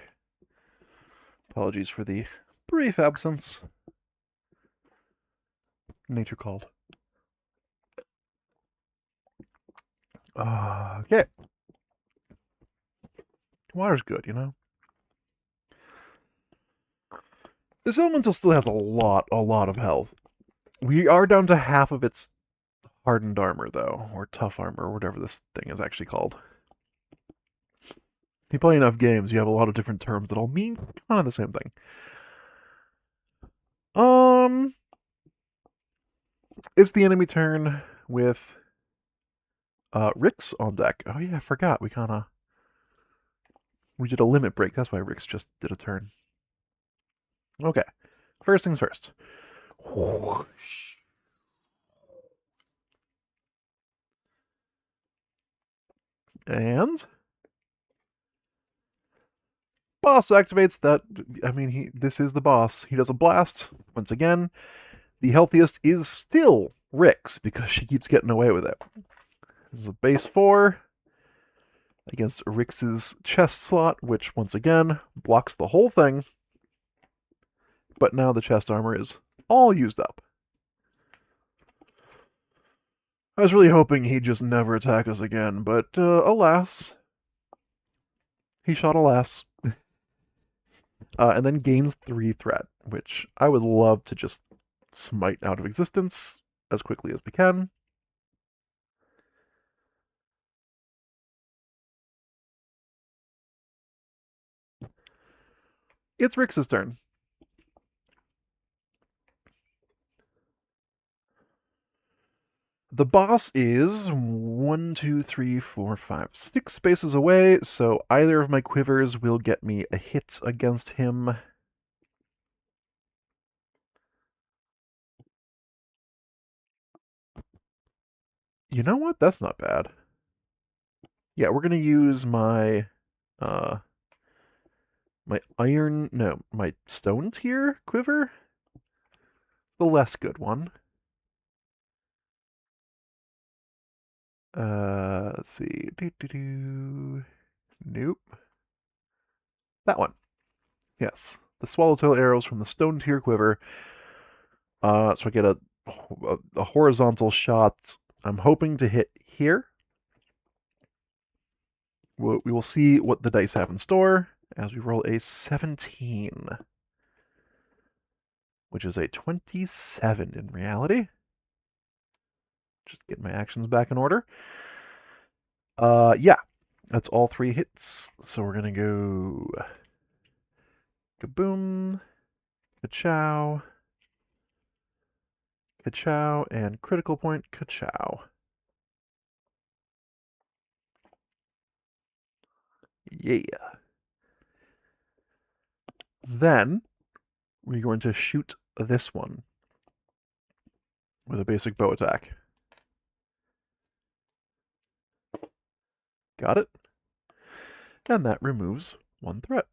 Apologies for the brief absence. Nature called. Okay. Water's good, you know? This elemental still has a lot of health. We are down to half of its hardened armor, though, or tough armor, or whatever this thing is actually called. If you play enough games, you have a lot of different terms that all mean kind of the same thing. It's the enemy turn with Rix on deck. Oh yeah, I forgot. We did a limit break. That's why Rix just did a turn. Okay. First things first. And boss activates that. I mean, this is the boss. He does a blast. Once again, the healthiest is still Rix because she keeps getting away with it. This is a base 4 against Rix's chest slot, which once again blocks the whole thing. But now the chest armor is all used up. I was really hoping he'd just never attack us again, but alas, he shot alas. And then gains 3 threat, which I would love to just smite out of existence as quickly as we can. It's Rix's turn. The boss is 1, 2, 3, 4, 5, 6 spaces away, so either of my quivers will get me a hit against him. You know what? That's not bad. Yeah, we're gonna use my my stone tier quiver, the less good one. Let's see. Nope. That one. Yes. The swallowtail arrows from the stone tier quiver. So I get a horizontal shot. I'm hoping to hit here. We will see what the dice have in store as we roll a 17, which is a 27 in reality. Just get my actions back in order. Yeah, that's all 3 hits. So we're gonna go kaboom, ka-chow, ka-chow, and critical point ka-chow. Yeah. Then we're going to shoot this one with a basic bow attack. Got it? And that removes 1 threat.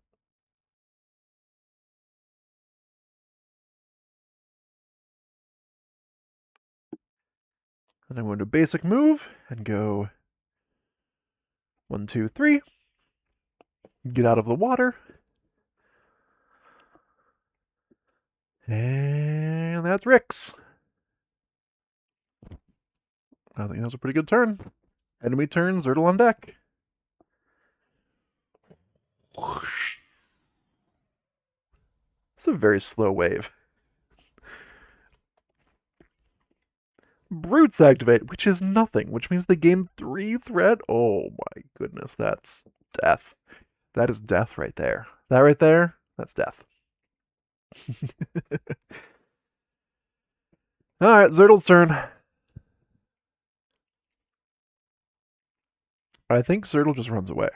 And I'm going to basic move and go 1, 2, 3. Get out of the water. And that's Rix. I think that's a pretty good turn. Enemy turn, Zertle on deck. It's a very slow wave. Brutes activate, which is nothing, which means they gain 3 threat. Oh my goodness, that's death. That is death right there. That right there, that's death. Alright, Zertle's turn. I think Zertle just runs away.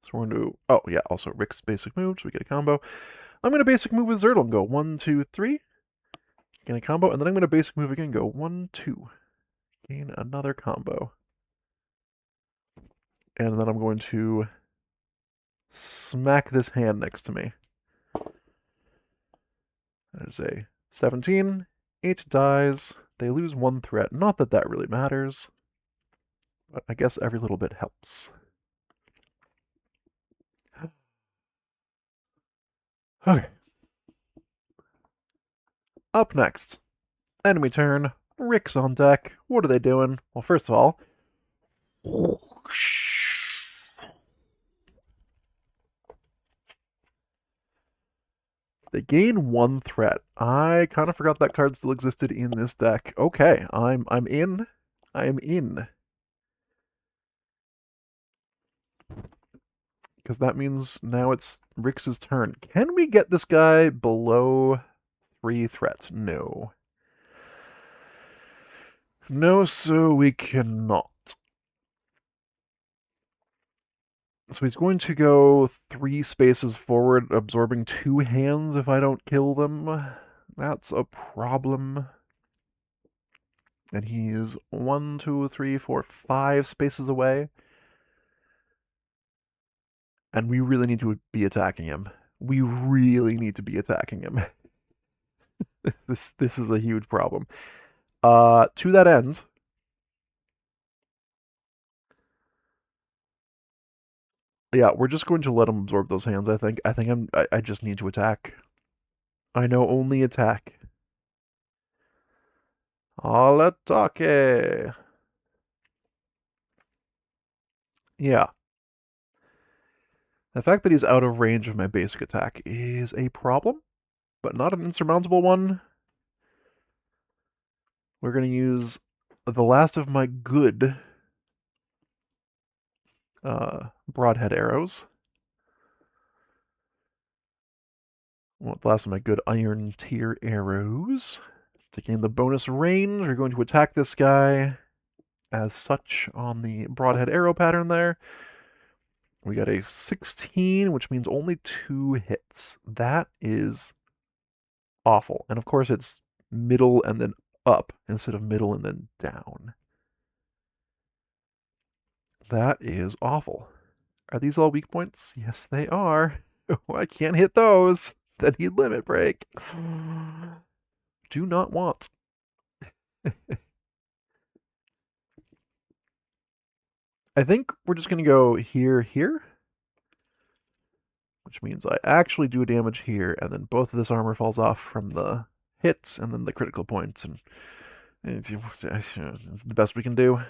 So we're going to... Oh, yeah, also Rick's basic move, so we get a combo. I'm going to basic move with Zertle and go 1, 2, 3. Gain a combo, and then I'm going to basic move again and go 1, 2. Gain another combo. And then I'm going to smack this hand next to me. That is a 17. 8 dies. They lose 1 threat. Not that that really matters. But I guess every little bit helps. Okay. Up next. Enemy turn. Rick's on deck. What are they doing? Well, first of all... They gain 1 threat. I kind of forgot that card still existed in this deck. Okay, I'm in. I am in. Because that means now it's Rix's turn. Can we get this guy below 3 threat? No. No, so we cannot. So he's going to go 3 spaces forward, absorbing 2 hands if I don't kill them. That's a problem. And he's 1, 2, 3, 4, 5 spaces away. And we really need to be attacking him. We really need to be attacking him. This is a huge problem. To that end, yeah, we're just going to let him absorb those hands. I just need to attack. I know only attack. All'attacche. Yeah. The fact that he's out of range of my basic attack is a problem, but not an insurmountable one. We're going to use the last of my good broadhead arrows. Well, the last of my good iron tier arrows. To gain the bonus range, we're going to attack this guy as such on the broadhead arrow pattern there. We got a 16, which means only 2 hits. That is awful. And of course, it's middle and then up instead of middle and then down. That is awful. Are these all weak points? Yes, they are. I can't hit those. Then he'd limit break. Do not want. I think we're just going to go here, here. Which means I actually do damage here, and then both of this armor falls off from the hits, and then the critical points, and it's the best we can do.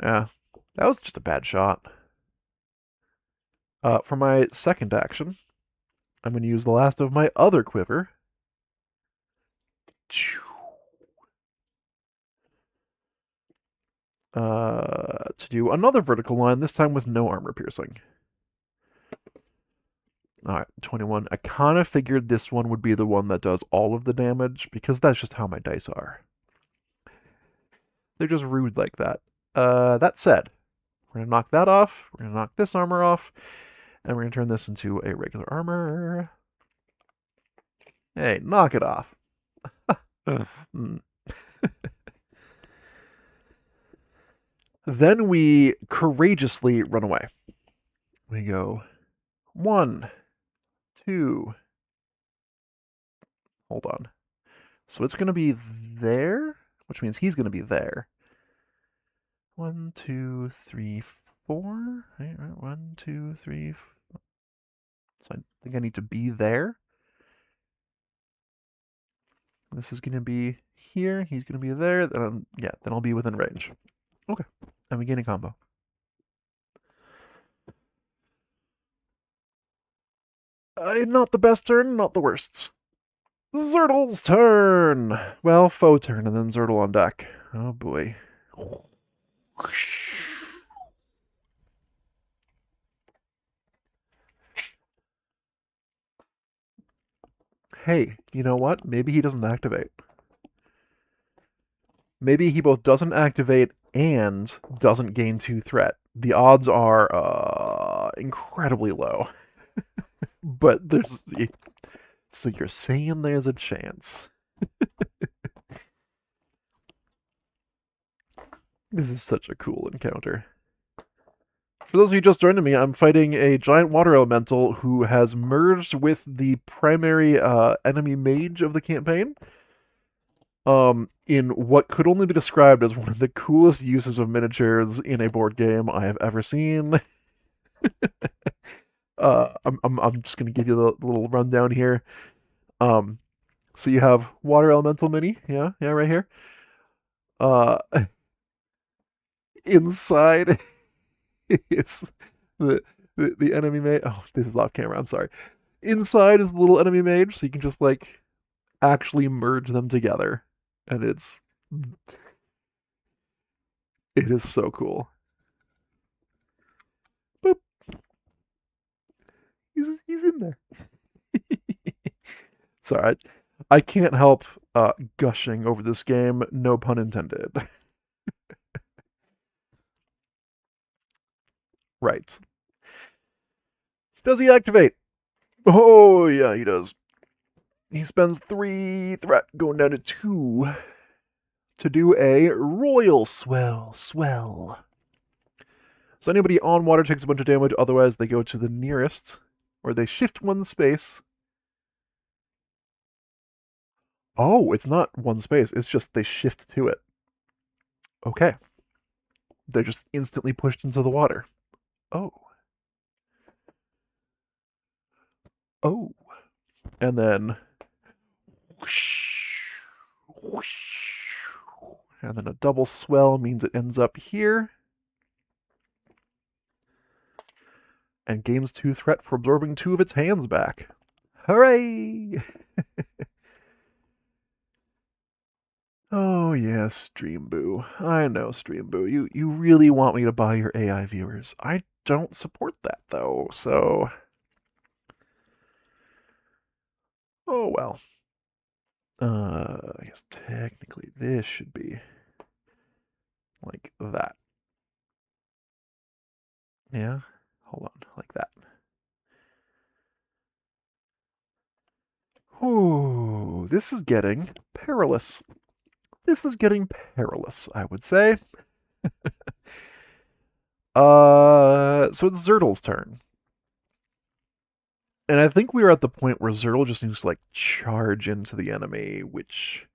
Yeah, that was just a bad shot. For my second action, I'm going to use the last of my other quiver. To do another vertical line, this time with no armor piercing. Alright, 21. I kind of figured this one would be the one that does all of the damage, because that's just how my dice are. They're just rude like that. That said, we're going to knock that off, we're going to knock this armor off, and we're going to turn this into a regular armor. Hey, knock it off. Then we courageously run away. We go 1, 2. Hold on. So it's going to be there, which means he's going to be there. 1, 2, 3, 4. 1, 2, 3. 4. So I think I need to be there. This is going to be here. He's going to be there. Then then I'll be within range. Okay. And we gain a combo. Not the best turn, not the worst. Zertle's turn! Well, faux turn, and then Zertle on deck. Oh boy. Hey, you know what? Maybe he doesn't activate. Maybe he both doesn't activate and doesn't gain 2 threat. The odds are incredibly low. But there's... So you're saying there's a chance. This is such a cool encounter. For those of you just joining me, I'm fighting a giant water elemental who has merged with the primary enemy mage of the campaign. In what could only be described as one of the coolest uses of miniatures in a board game I have ever seen. I'm just gonna give you the little rundown here. So you have water elemental mini, yeah, right here. Uh, inside is the enemy mage. Oh, this is off camera. I'm sorry. Inside is the little enemy mage, so you can just like actually merge them together, and it is so cool. Boop. He's in there. Sorry, I can't help gushing over this game. No pun intended. Right. Does he activate? Oh yeah, he does. He spends 3 threat, going down to 2 to do a royal swell. So anybody on water takes a bunch of damage, otherwise they go to the nearest, or they shift 1 space. Oh, it's not 1 space, it's just they shift to it. Okay. They're just instantly pushed into the water. Oh. Oh. And then whoosh, whoosh. And then a double swell means it ends up here. And gains 2 threat for absorbing 2 of its hands back. Hooray! Oh yes, Streamboo. I know, Streamboo. You really want me to buy your AI viewers. I don't support that though, so oh well. I guess technically this should be like that. Yeah? Hold on, like that. Ooh, this is getting perilous. This is getting perilous, I would say. So it's Zertle's turn. And I think we are at the point where Zertle just needs to, like, charge into the enemy, which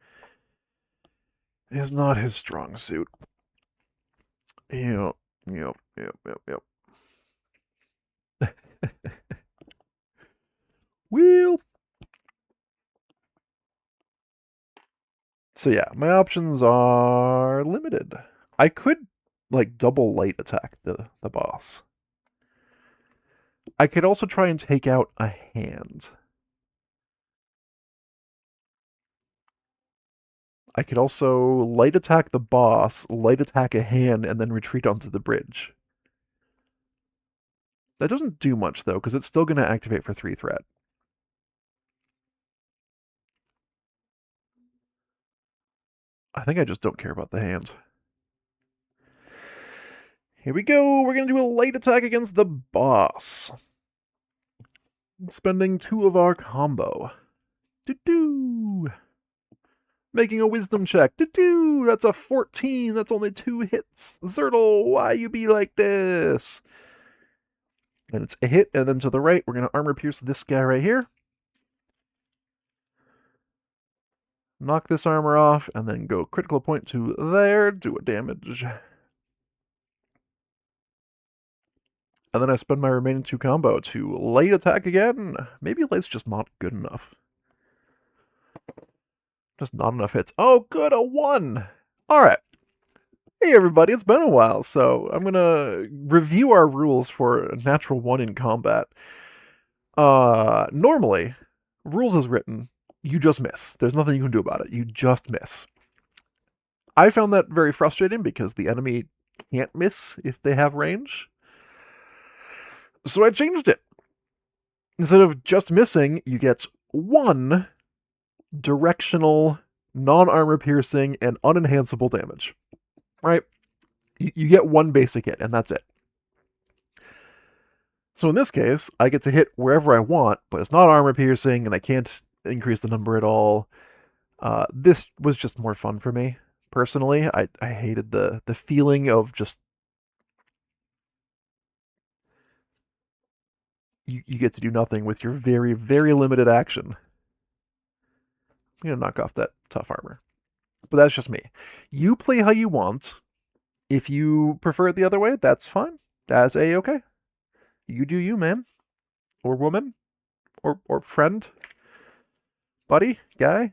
is not his strong suit. Yep. Wheel. So yeah, my options are limited. I could, like, double light attack the boss. I could also try and take out a hand. I could also light attack the boss, light attack a hand, and then retreat onto the bridge. That doesn't do much, though, because it's still going to activate for 3 threat. I think I just don't care about the hand. Here we go. We're going to do a light attack against the boss. Spending 2 of our combo. Doo-doo. Making a wisdom check. Doo-doo. That's a 14. That's only 2 hits. Zertle, why you be like this? And it's a hit, and then to the right, we're going to armor pierce this guy right here. Knock this armor off, and then go critical point to there, do a damage. And then I spend my remaining 2 combo to light attack again. Maybe light's just not good enough. Just not enough hits. Oh, good, a 1! Alright. Hey everybody, it's been a while, so I'm gonna review our rules for natural 1 in combat. Normally, rules as written, you just miss. There's nothing you can do about it. You just miss. I found that very frustrating because the enemy can't miss if they have range. So I changed it. Instead of just missing, you get 1 directional, non-armor piercing, and unenhanceable damage. Right? You get 1 basic hit, and that's it. So in this case, I get to hit wherever I want, but it's not armor piercing, and I can't increase the number at all. This was just more fun for me, personally. I hated the feeling of just... You get to do nothing with your very, very limited action. I'm going to knock off that tough armor. But that's just me. You play how you want. If you prefer it the other way, that's fine. That's A-okay. You do you, man. Or woman. Or friend. Buddy. Guy.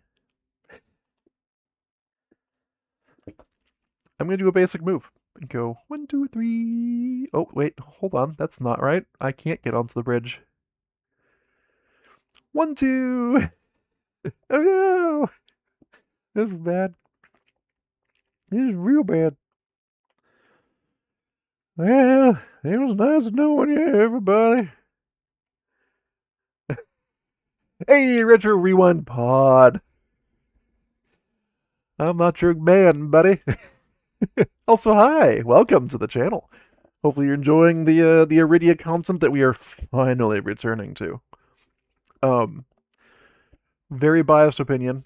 I'm going to do a basic move. And go 1, 2, 3. Oh, wait. Hold on. That's not right. I can't get onto the bridge. 1, 2. Oh no. This is bad. This is real bad. Well, it was nice knowing you, everybody. Hey, Retro Rewind Pod. I'm not your man, buddy. Also, hi. Welcome to the channel. Hopefully you're enjoying the Arydia content that we are finally returning to. Very biased opinion.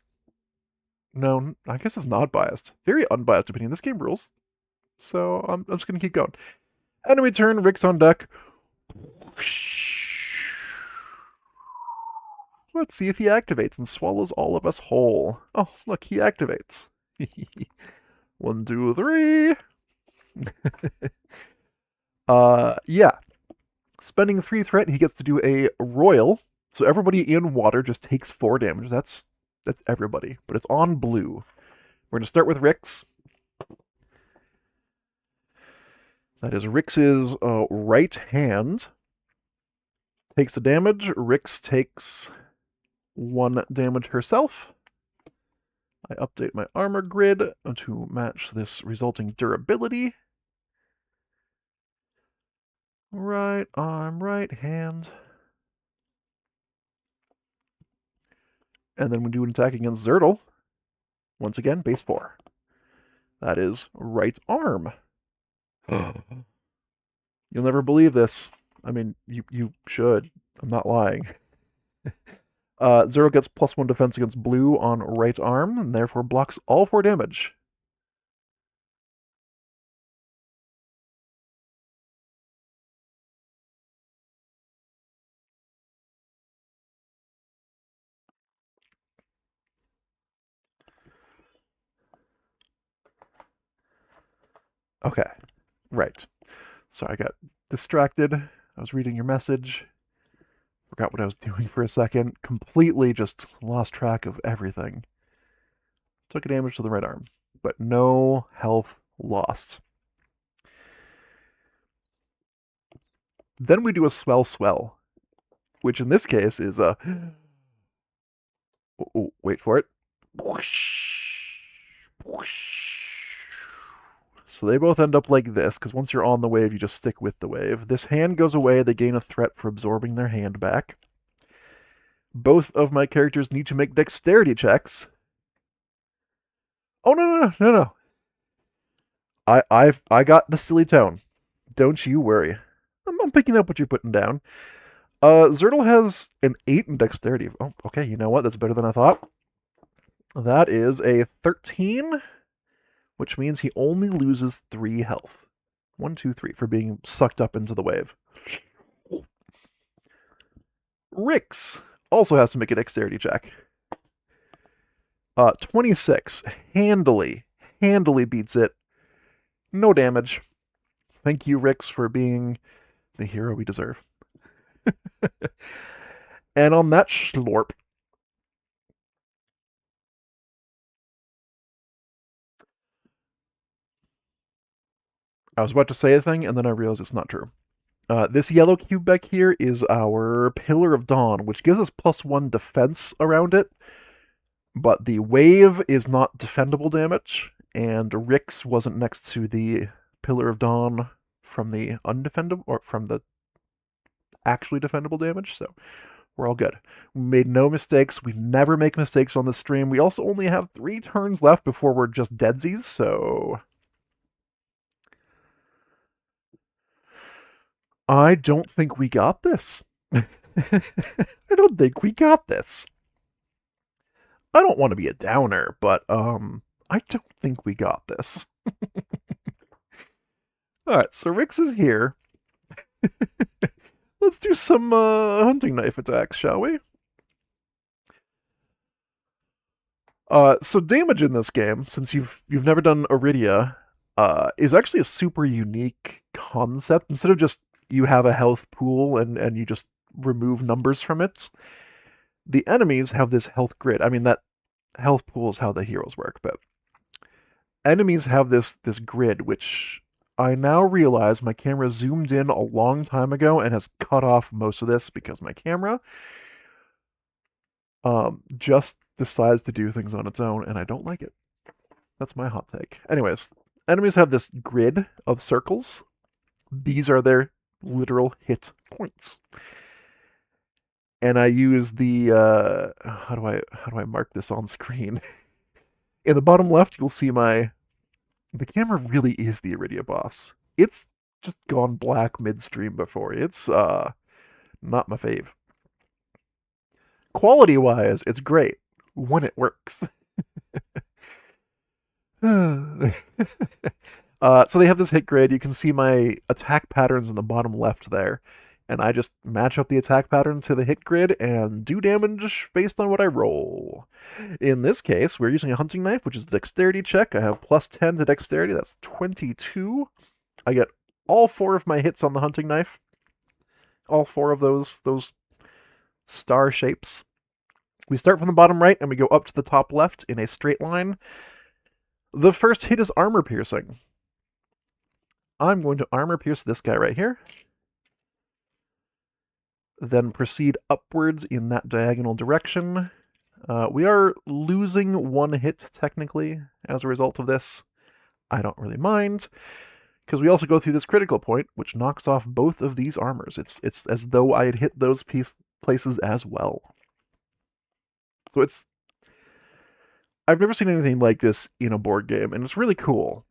No, I guess it's not biased. Very unbiased opinion. This game rules. So I'm just going to keep going. Enemy turn, Rick's on deck. Let's see if he activates and swallows all of us whole. Oh, look, he activates. 1, 2, 3. Yeah. Spending 3 threat, he gets to do a royal. So everybody in water just takes 4 damage. That's everybody. But it's on blue. We're going to start with Rick's. That is Rix's right hand. Takes the damage. Rix takes 1 damage herself. I update my armor grid to match this resulting durability. Right arm, right hand. And then we do an attack against Zertle. Once again, base 4. That is right arm. You'll never believe this. I mean, you should. I'm not lying. Zero gets +1 defense against blue on right arm, and therefore blocks all 4 damage. Okay, right. So I got distracted. I was reading your message. Forgot what I was doing for a second. Completely just lost track of everything. Took a damage to the right arm, but no health lost. Then we do a swell, which in this case is a... Oh, wait for it. So they both end up like this, because once you're on the wave, you just stick with the wave. This hand goes away, they gain a threat for absorbing their hand back. Both of my characters need to make dexterity checks. Oh, no. I got the silly tone. Don't you worry. I'm picking up what you're putting down. Zertle has an 8 in dexterity. Oh, okay, you know what? That's better than I thought. That is a 13, which means he only loses 3 health. 1, 2, 3 for being sucked up into the wave. Rix also has to make a dexterity check. 26. Handily beats it. No damage. Thank you, Rix, for being the hero we deserve. And on that schlorp, I was about to say a thing, and then I realized it's not true. This yellow cube back here is our Pillar of Dawn, which gives us +1 defense around it, but the wave is not defendable damage, and Rix wasn't next to the Pillar of Dawn from the undefendable, or from the actually defendable damage, so we're all good. We made no mistakes. We never make mistakes on this stream. We also only have 3 turns left before we're just deadsies, so... I don't think we got this. I don't think we got this. I don't want to be a downer, but I don't think we got this. Alright, so Rix is here. Let's do some hunting knife attacks, shall we? So damage in this game, since you've never done Arydia, is actually a super unique concept. Instead of just you have a health pool and you just remove numbers from it, the enemies have this health grid. I mean, that health pool is how the heroes work, but enemies have this grid, which I now realize my camera zoomed in a long time ago and has cut off most of this because my camera just decides to do things on its own, and I don't like it. That's my hot take. Anyways, enemies have this grid of circles. These are their literal hit points. And I use the how do I mark this on screen? In the bottom left, you'll see the camera really is the Arydia boss. It's just gone black midstream before. It's not my fave. Quality-wise, it's great. when it works. So they have this hit grid. You can see my attack patterns in the bottom left there. And I just match up the attack pattern to the hit grid and do damage based on what I roll. In this case, we're using a hunting knife, which is a dexterity check. I have plus 10 to dexterity. That's 22. I get all 4 of my hits on the hunting knife. All 4 of those star shapes. We start from the bottom right and we go up to the top left in a straight line. The first hit is armor piercing. I'm going to armor pierce this guy right here. Then proceed upwards in that diagonal direction. We are losing 1 hit, technically, as a result of this. I don't really mind, because we also go through this critical point, which knocks off both of these armors. It's as though I had hit those places as well. So it's... I've never seen anything like this in a board game, and it's really cool.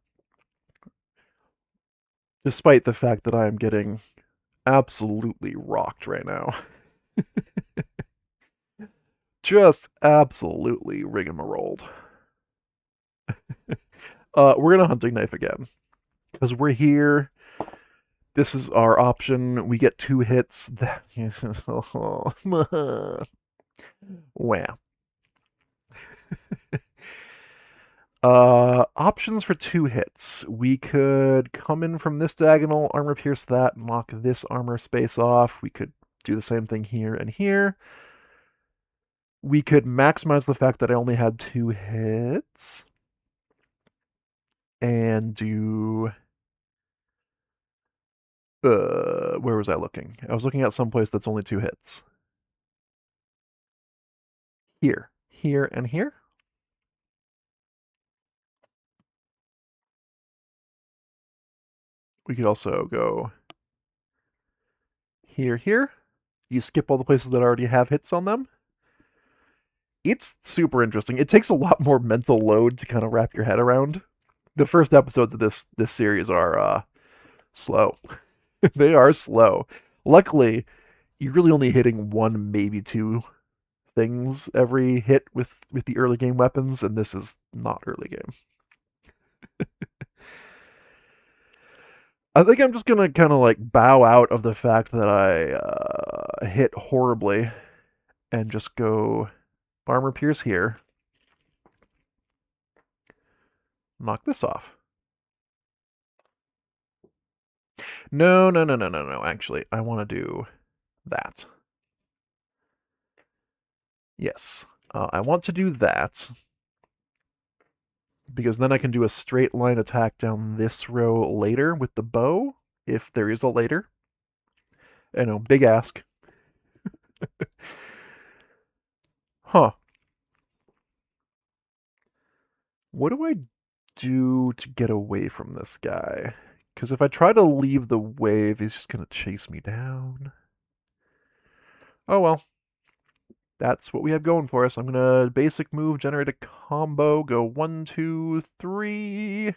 Despite the fact that I am getting absolutely rocked right now. Just absolutely rigmarolled. We're gonna hunting knife again. Because we're here. This is our option. We get 2 hits. Wham. Options for 2 hits. We could come in from this diagonal, armor pierce that, knock this armor space off. We could do the same thing here and here. We could maximize the fact that I only had 2 hits. And do... where was I looking? I was looking at someplace that's only 2 hits. Here. Here and here. We could also go here, here. You skip all the places that already have hits on them. It's super interesting. It takes a lot more mental load to kind of wrap your head around. The first episodes of this series are slow. They are slow. Luckily, you're really only hitting 1, maybe 2 things every hit with the early game weapons, and this is not early game. I think I'm just gonna kind of like bow out of the fact that I hit horribly and just go armor pierce here. Knock this off. No, actually, I want to do that. Yes, I want to do that because then I can do a straight line attack down this row later with the bow, if there is a later. I know, big ask. Huh. What do I do to get away from this guy? Because if I try to leave the wave, he's just going to chase me down. Oh well. That's what we have going for us. I'm going to basic move, generate a combo, go 1, 2, 3.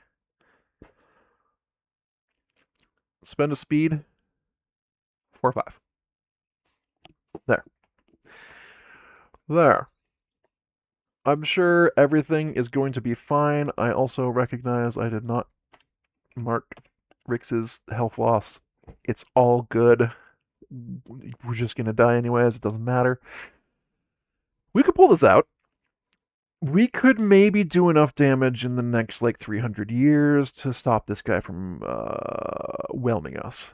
Spend a speed. 4, 5. There. There. I'm sure everything is going to be fine. I also recognize I did not mark Rix's health loss. It's all good. We're just going to die anyways. It doesn't matter. We could pull this out. We could maybe do enough damage in the next, like, 300 years to stop this guy from whelming us.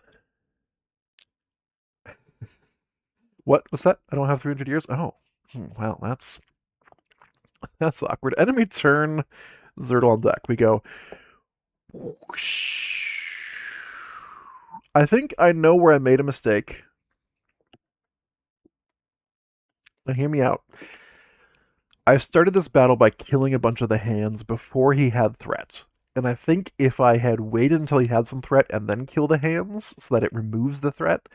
What was that? I don't have 300 years? Oh. Well, that's awkward. Enemy turn, Zertle on deck. We go... I think I know where I made a mistake. Now hear me out. I started this battle by killing a bunch of the hands before he had threat. And I think if I had waited until he had some threat and then kill the hands so that it removes the threat,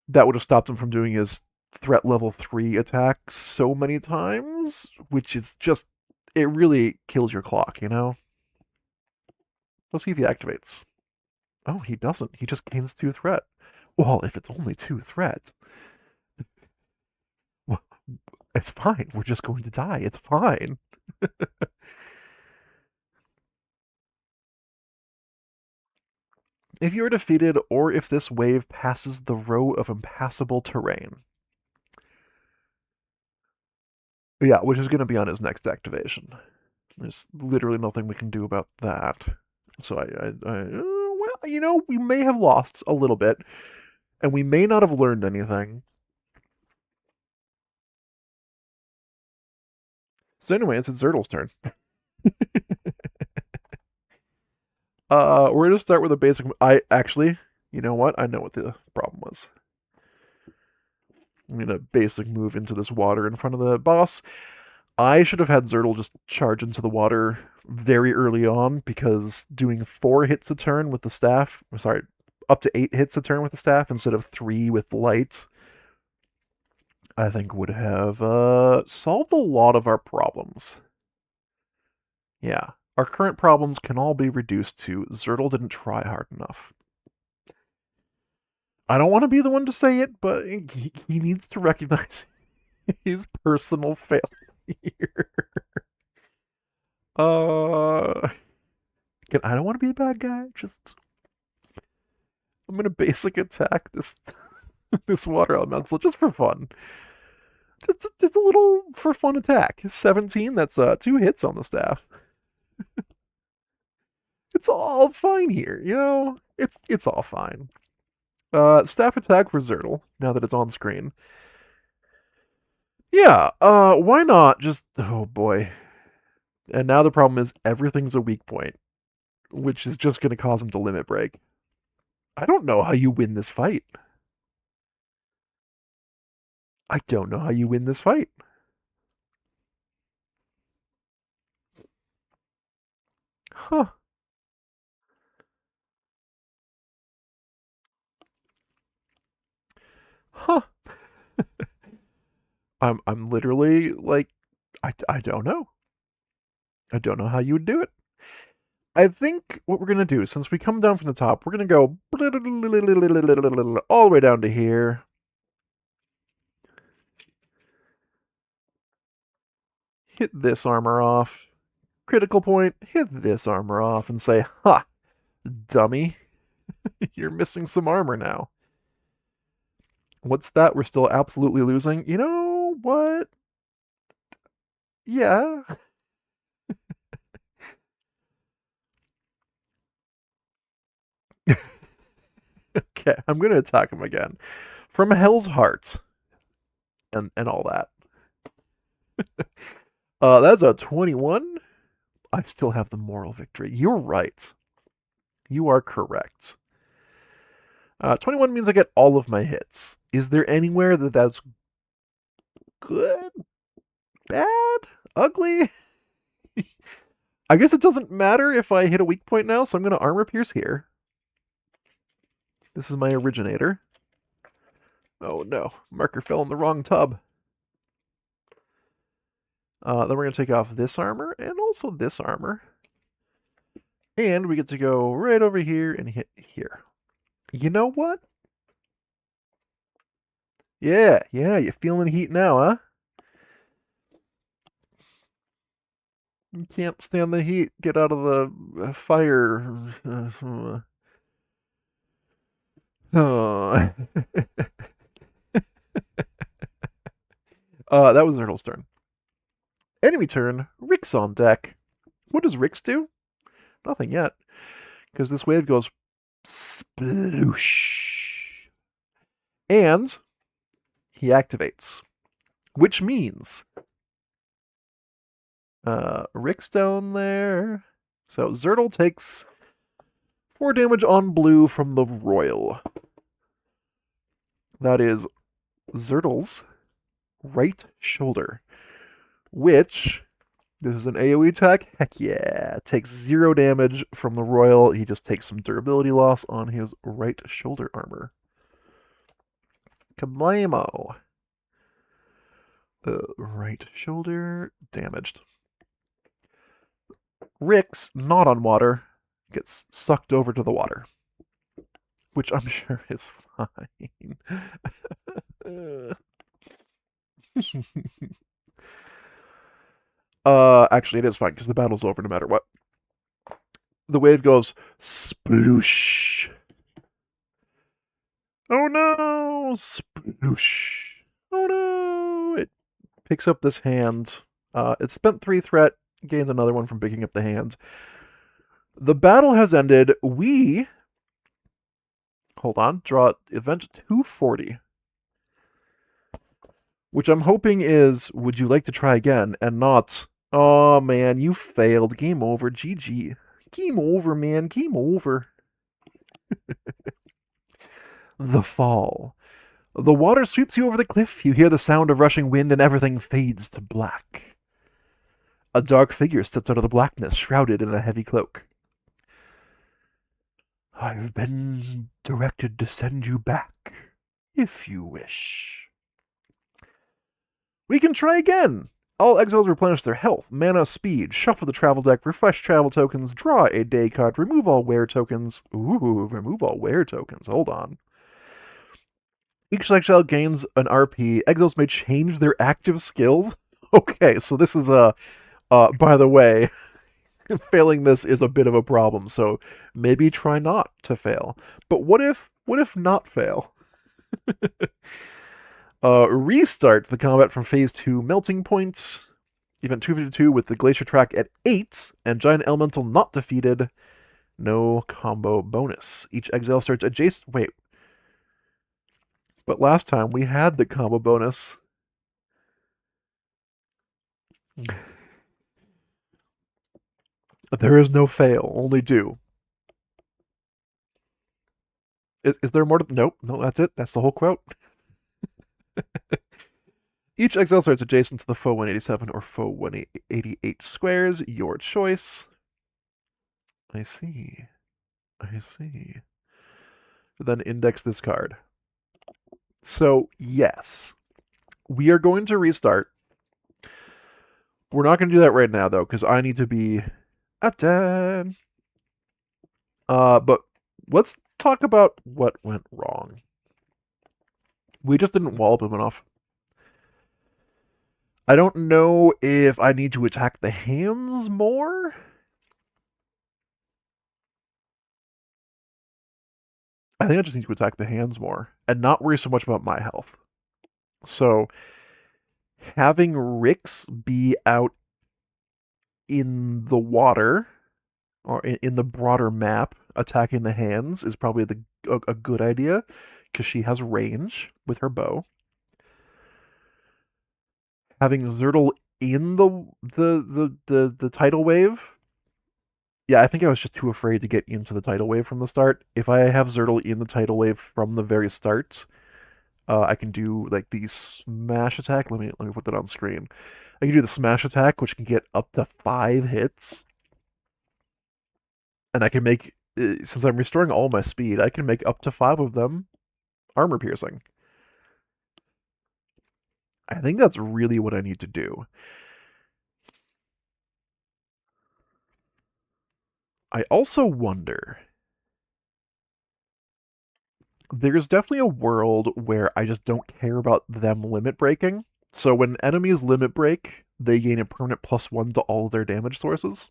that would have stopped him from doing his threat level 3 attack so many times, which is just, it really kills your clock, you know? Let's see if he activates. Oh, he doesn't. He just gains 2 threat. Well, if it's only 2 threat. It's fine. We're just going to die. It's fine. If you are defeated, or if this wave passes the row of impassable terrain. Yeah, which is going to be on his next activation. There's literally nothing we can do about that. So well, you know, we may have lost a little bit, and we may not have learned anything. So anyway, it's Zertle's turn. We're gonna start with a basic. You know what? I know what the problem was. I'm gonna basic move into this water in front of the boss. I should have had Zertle just charge into the water very early on, because doing 4 hits a turn with the staff, sorry, up to 8 hits a turn with the staff instead of 3 with the lights, I think would have solved a lot of our problems. Yeah, our current problems can all be reduced to Zertle didn't try hard enough. I don't want to be the one to say it, but he needs to recognize his personal failure. I don't want to be a bad guy. I'm gonna basic attack this this water elemental just for fun. Just a little for fun attack. 17. That's 2 hits on the staff. It's all fine here, you know. It's all fine. Staff attack for Zertle, now that it's on screen. Yeah, why not just... Oh, boy. And now the problem is everything's a weak point, which is just going to cause him to limit break. I don't know how you win this fight. I don't know how you win this fight. Huh. Huh. I'm literally like, I don't know. I don't know how you would do it. I think what we're gonna do, since we come down from the top, we're gonna go all the way down to here. Hit this armor off. Critical point, hit this armor off and say, ha, dummy. You're missing some armor now. What's that? We're still absolutely losing? You know what? Yeah. Okay, I'm gonna attack him again. From Hell's Heart. And all that. That's a 21. I still have the moral victory. You're right. You are correct. 21 means I get all of my hits. Is there anywhere that's good? Bad? Ugly? I guess it doesn't matter if I hit a weak point now, so I'm going to armor pierce here. This is my originator. Oh no, marker fell in the wrong tub. Then we're going to take off this armor and also this armor. And we get to go right over here and hit here. You know what? Yeah, you feeling heat now, huh? You can't stand the heat. Get out of the fire. Oh. That was Nerdle's turn. Enemy turn. Rick's on deck. What does Rick's do? Nothing yet. Because this wave goes sploosh. And he activates. Which means Rick's down there. So Zertle takes 4 damage on blue from the Royal. That is Zertle's right shoulder. Which, this is an AoE attack? Heck yeah. Takes 0 damage from the Royal. He just takes some durability loss on his right shoulder armor. Kablamo. Right shoulder damaged. Rick's not on water. Gets sucked over to the water. Which I'm sure is fine. Actually, it is fine because the battle's over no matter what. The wave goes sploosh. Oh no! Sploosh. Oh no! It picks up this hand. It spent 3 threat, gains another one from picking up the hand. The battle has ended. We, hold on, draw event 240. Which I'm hoping is, would you like to try again? And not, oh man, you failed. Game over. GG. Game over, man. Game over. The fall. The water sweeps you over the cliff. You hear the sound of rushing wind, and everything fades to black. A dark figure steps out of the blackness, shrouded in a heavy cloak. I've been directed to send you back, if you wish. We can try again! All exiles replenish their health, mana, speed, shuffle the travel deck, refresh travel tokens, draw a day card, remove all wear tokens. Ooh, remove all wear tokens. Hold on. Each exile gains an RP. Exiles may change their active skills. Okay, so this is a. By the way, failing this is a bit of a problem. So maybe try not to fail. But what if not fail? Restart the combat from phase 2 melting points. Event 252 with the glacier track at 8 and giant elemental not defeated. No combo bonus. Each exile starts adjacent. Wait. But last time we had the combo bonus. There is no fail, only do. Is there more to... Nope, no, that's it. That's the whole quote. Each exile starts adjacent to the foe 187 or foe 188 squares. Your choice. I see. I see. Then index this card. So, yes. We are going to restart. We're not going to do that right now, though, because I need to be at 10. But let's talk about what went wrong. We just didn't wallop him enough. I don't know if I need to attack the hands more. I think I just need to attack the hands more and not worry so much about my health. So having Rix be out in the water or in the broader map attacking the hands is probably a good idea because she has range with her bow. Having Zertle in the tidal wave. Yeah, I think I was just too afraid to get into the tidal wave from the start. If I have Zertle in the tidal wave from the very start, I can do like the smash attack. Let me put that on screen. I can do the smash attack, which can get up to 5 hits, and I can make since I'm restoring all my speed, I can make up to 5 of them armor piercing. I think that's really what I need to do. I also wonder. There's definitely a world where I just don't care about them limit breaking. So when enemies limit break, they gain a permanent +1 to all of their damage sources.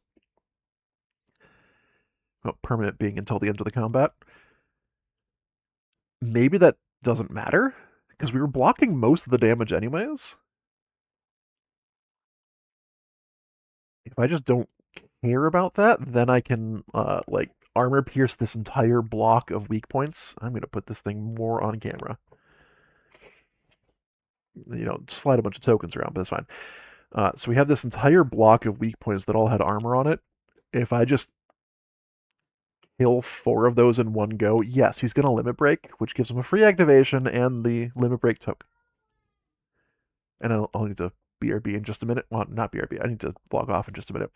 Well, permanent being until the end of the combat. Maybe that doesn't matter, because we were blocking most of the damage anyways. If I just don't care about that, then I can, like, armor pierce this entire block of weak points. I'm going to put this thing more on camera. You know, slide a bunch of tokens around, but that's fine. So we have this entire block of weak points that all had armor on it. If I just kill 4 of those in one go, yes, he's going to limit break, which gives him a free activation and the limit break token. And I'll need to BRB in just a minute. Well, not BRB. I need to log off in just a minute.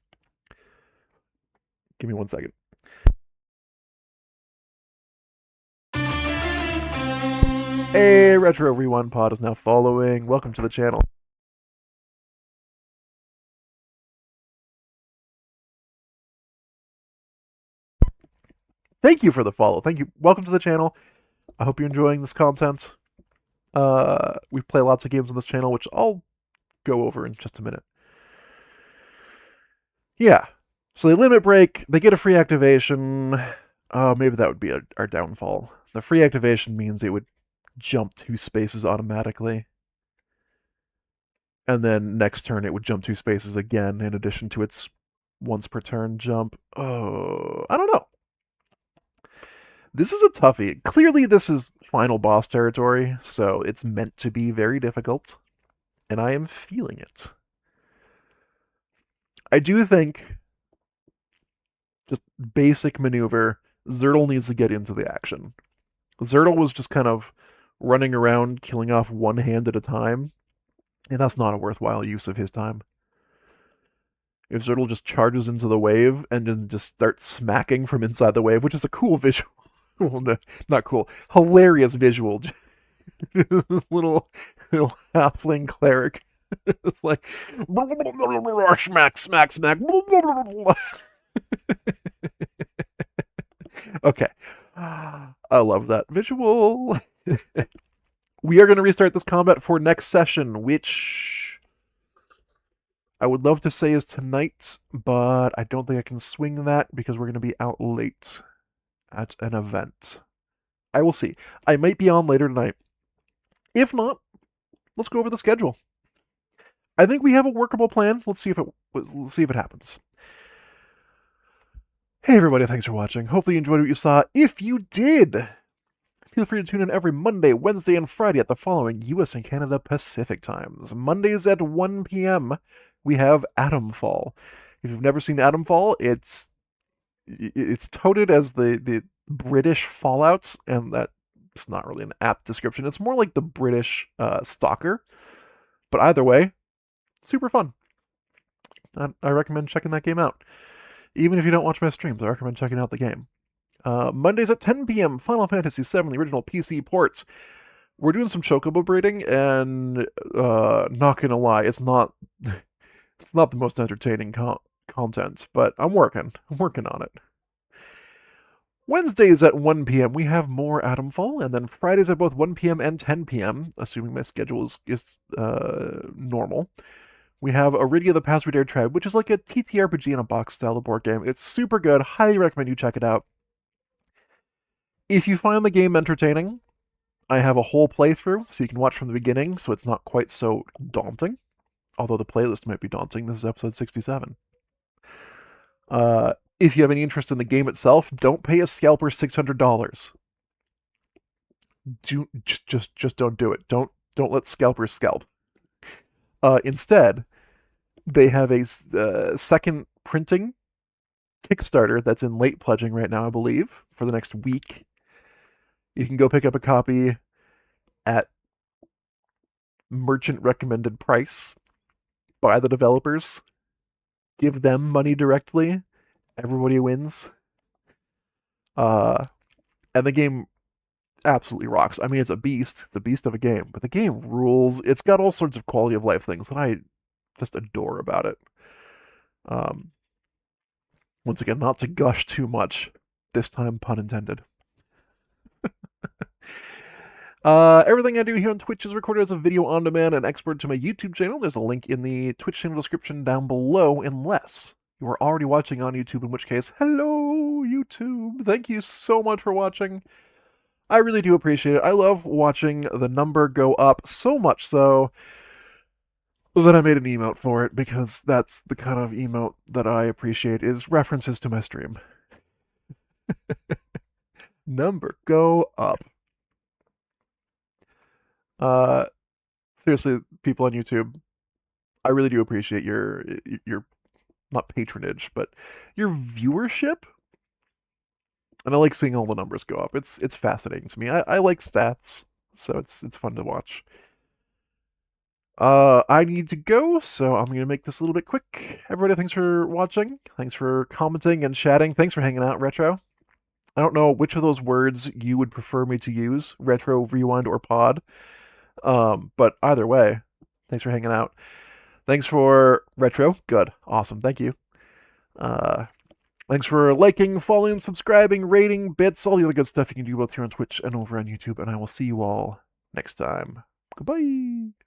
Give me 1 second. Hey, Retro Rewind Pod is now following. Welcome to the channel. Thank you for the follow. Thank you. Welcome to the channel. I hope you're enjoying this content. We play lots of games on this channel, which I'll go over in just a minute. Yeah. So they limit break, they get a free activation. Oh, maybe that would be our downfall. The free activation means it would jump 2 spaces automatically. And then next turn it would jump 2 spaces again in addition to its once per turn jump. Oh, I don't know. This is a toughie. Clearly this is final boss territory, so it's meant to be very difficult, and I am feeling it. I do think, just basic maneuver, Zertle needs to get into the action. Zertle was just kind of running around killing off one hand at a time, and that's not a worthwhile use of his time. If Zertle just charges into the wave and then just starts smacking from inside the wave, which is a cool visual. Well, no, not cool. Hilarious visual. This little halfling cleric. It's like smack, smack, smack. Okay. I love that visual. We are going to restart this combat for next session, which I would love to say is tonight, but I don't think I can swing that because we're going to be out late at an event. I will see. I might be on later tonight. If not, let's go over the schedule. I think we have a workable plan. Let's see if it happens. Hey everybody, thanks for watching. Hopefully you enjoyed what you saw. If you did, feel free to tune in every Monday, Wednesday, and Friday at the following US and Canada Pacific times. Mondays at 1 p.m. we have Atomfall. If you've never seen Atomfall, it's touted as the British Fallout, and that's not really an apt description. It's more like the British Stalker. But either way, super fun. I recommend checking that game out. Even if you don't watch my streams, I recommend checking out the game. Mondays at 10 p.m. Final Fantasy VII, the original PC ports. We're doing some chocobo breeding, and not gonna lie, it's not the most entertaining content, but I'm working on it. Wednesdays at 1 p.m. we have more Atomfall, and then Fridays at both 1 p.m. and 10 p.m., assuming my schedule is normal. We have Arydia the Pass We Dare Tread, which is like a TTRPG in a box style of board game. It's super good. Highly recommend you check it out. If you find the game entertaining, I have a whole playthrough, so you can watch from the beginning, so it's not quite so daunting. Although the playlist might be daunting. This is episode 67. If you have any interest in the game itself, don't pay a scalper $600. Just don't do it. Don't let scalpers scalp. Instead, they have a second printing Kickstarter that's in late pledging right now, I believe, for the next week. You can go pick up a copy at merchant recommended price by the developers. Give them money directly. Everybody wins. And the game absolutely rocks. I mean, it's a beast. It's a beast of a game, but the game rules. It's got all sorts of quality of life things that I just adore about it. Once again, not to gush too much. This time, pun intended. Everything I do here on Twitch is recorded as a video on demand and exported to my YouTube channel. There's a link in the Twitch channel description down below, unless you are already watching on YouTube, in which case, hello, YouTube. Thank you so much for watching. I really do appreciate it. I love watching the number go up, so much so that I made an emote for it, because that's the kind of emote that I appreciate, is references to my stream. Number go up. Seriously, people on YouTube, I really do appreciate your not patronage, but your viewership. And I like seeing all the numbers go up. It's fascinating to me. I like stats, so it's fun to watch. I need to go, so I'm gonna make this a little bit quick. Everybody, thanks for watching. Thanks for commenting and chatting. Thanks for hanging out, Retro. I don't know which of those words you would prefer me to use, retro, rewind, or pod. But either way, thanks for hanging out. Thanks for retro. Good. Awesome. Thank you. Thanks for liking, following, subscribing, rating, bits, all the other good stuff you can do both here on Twitch and over on YouTube. And I will see you all next time. Goodbye.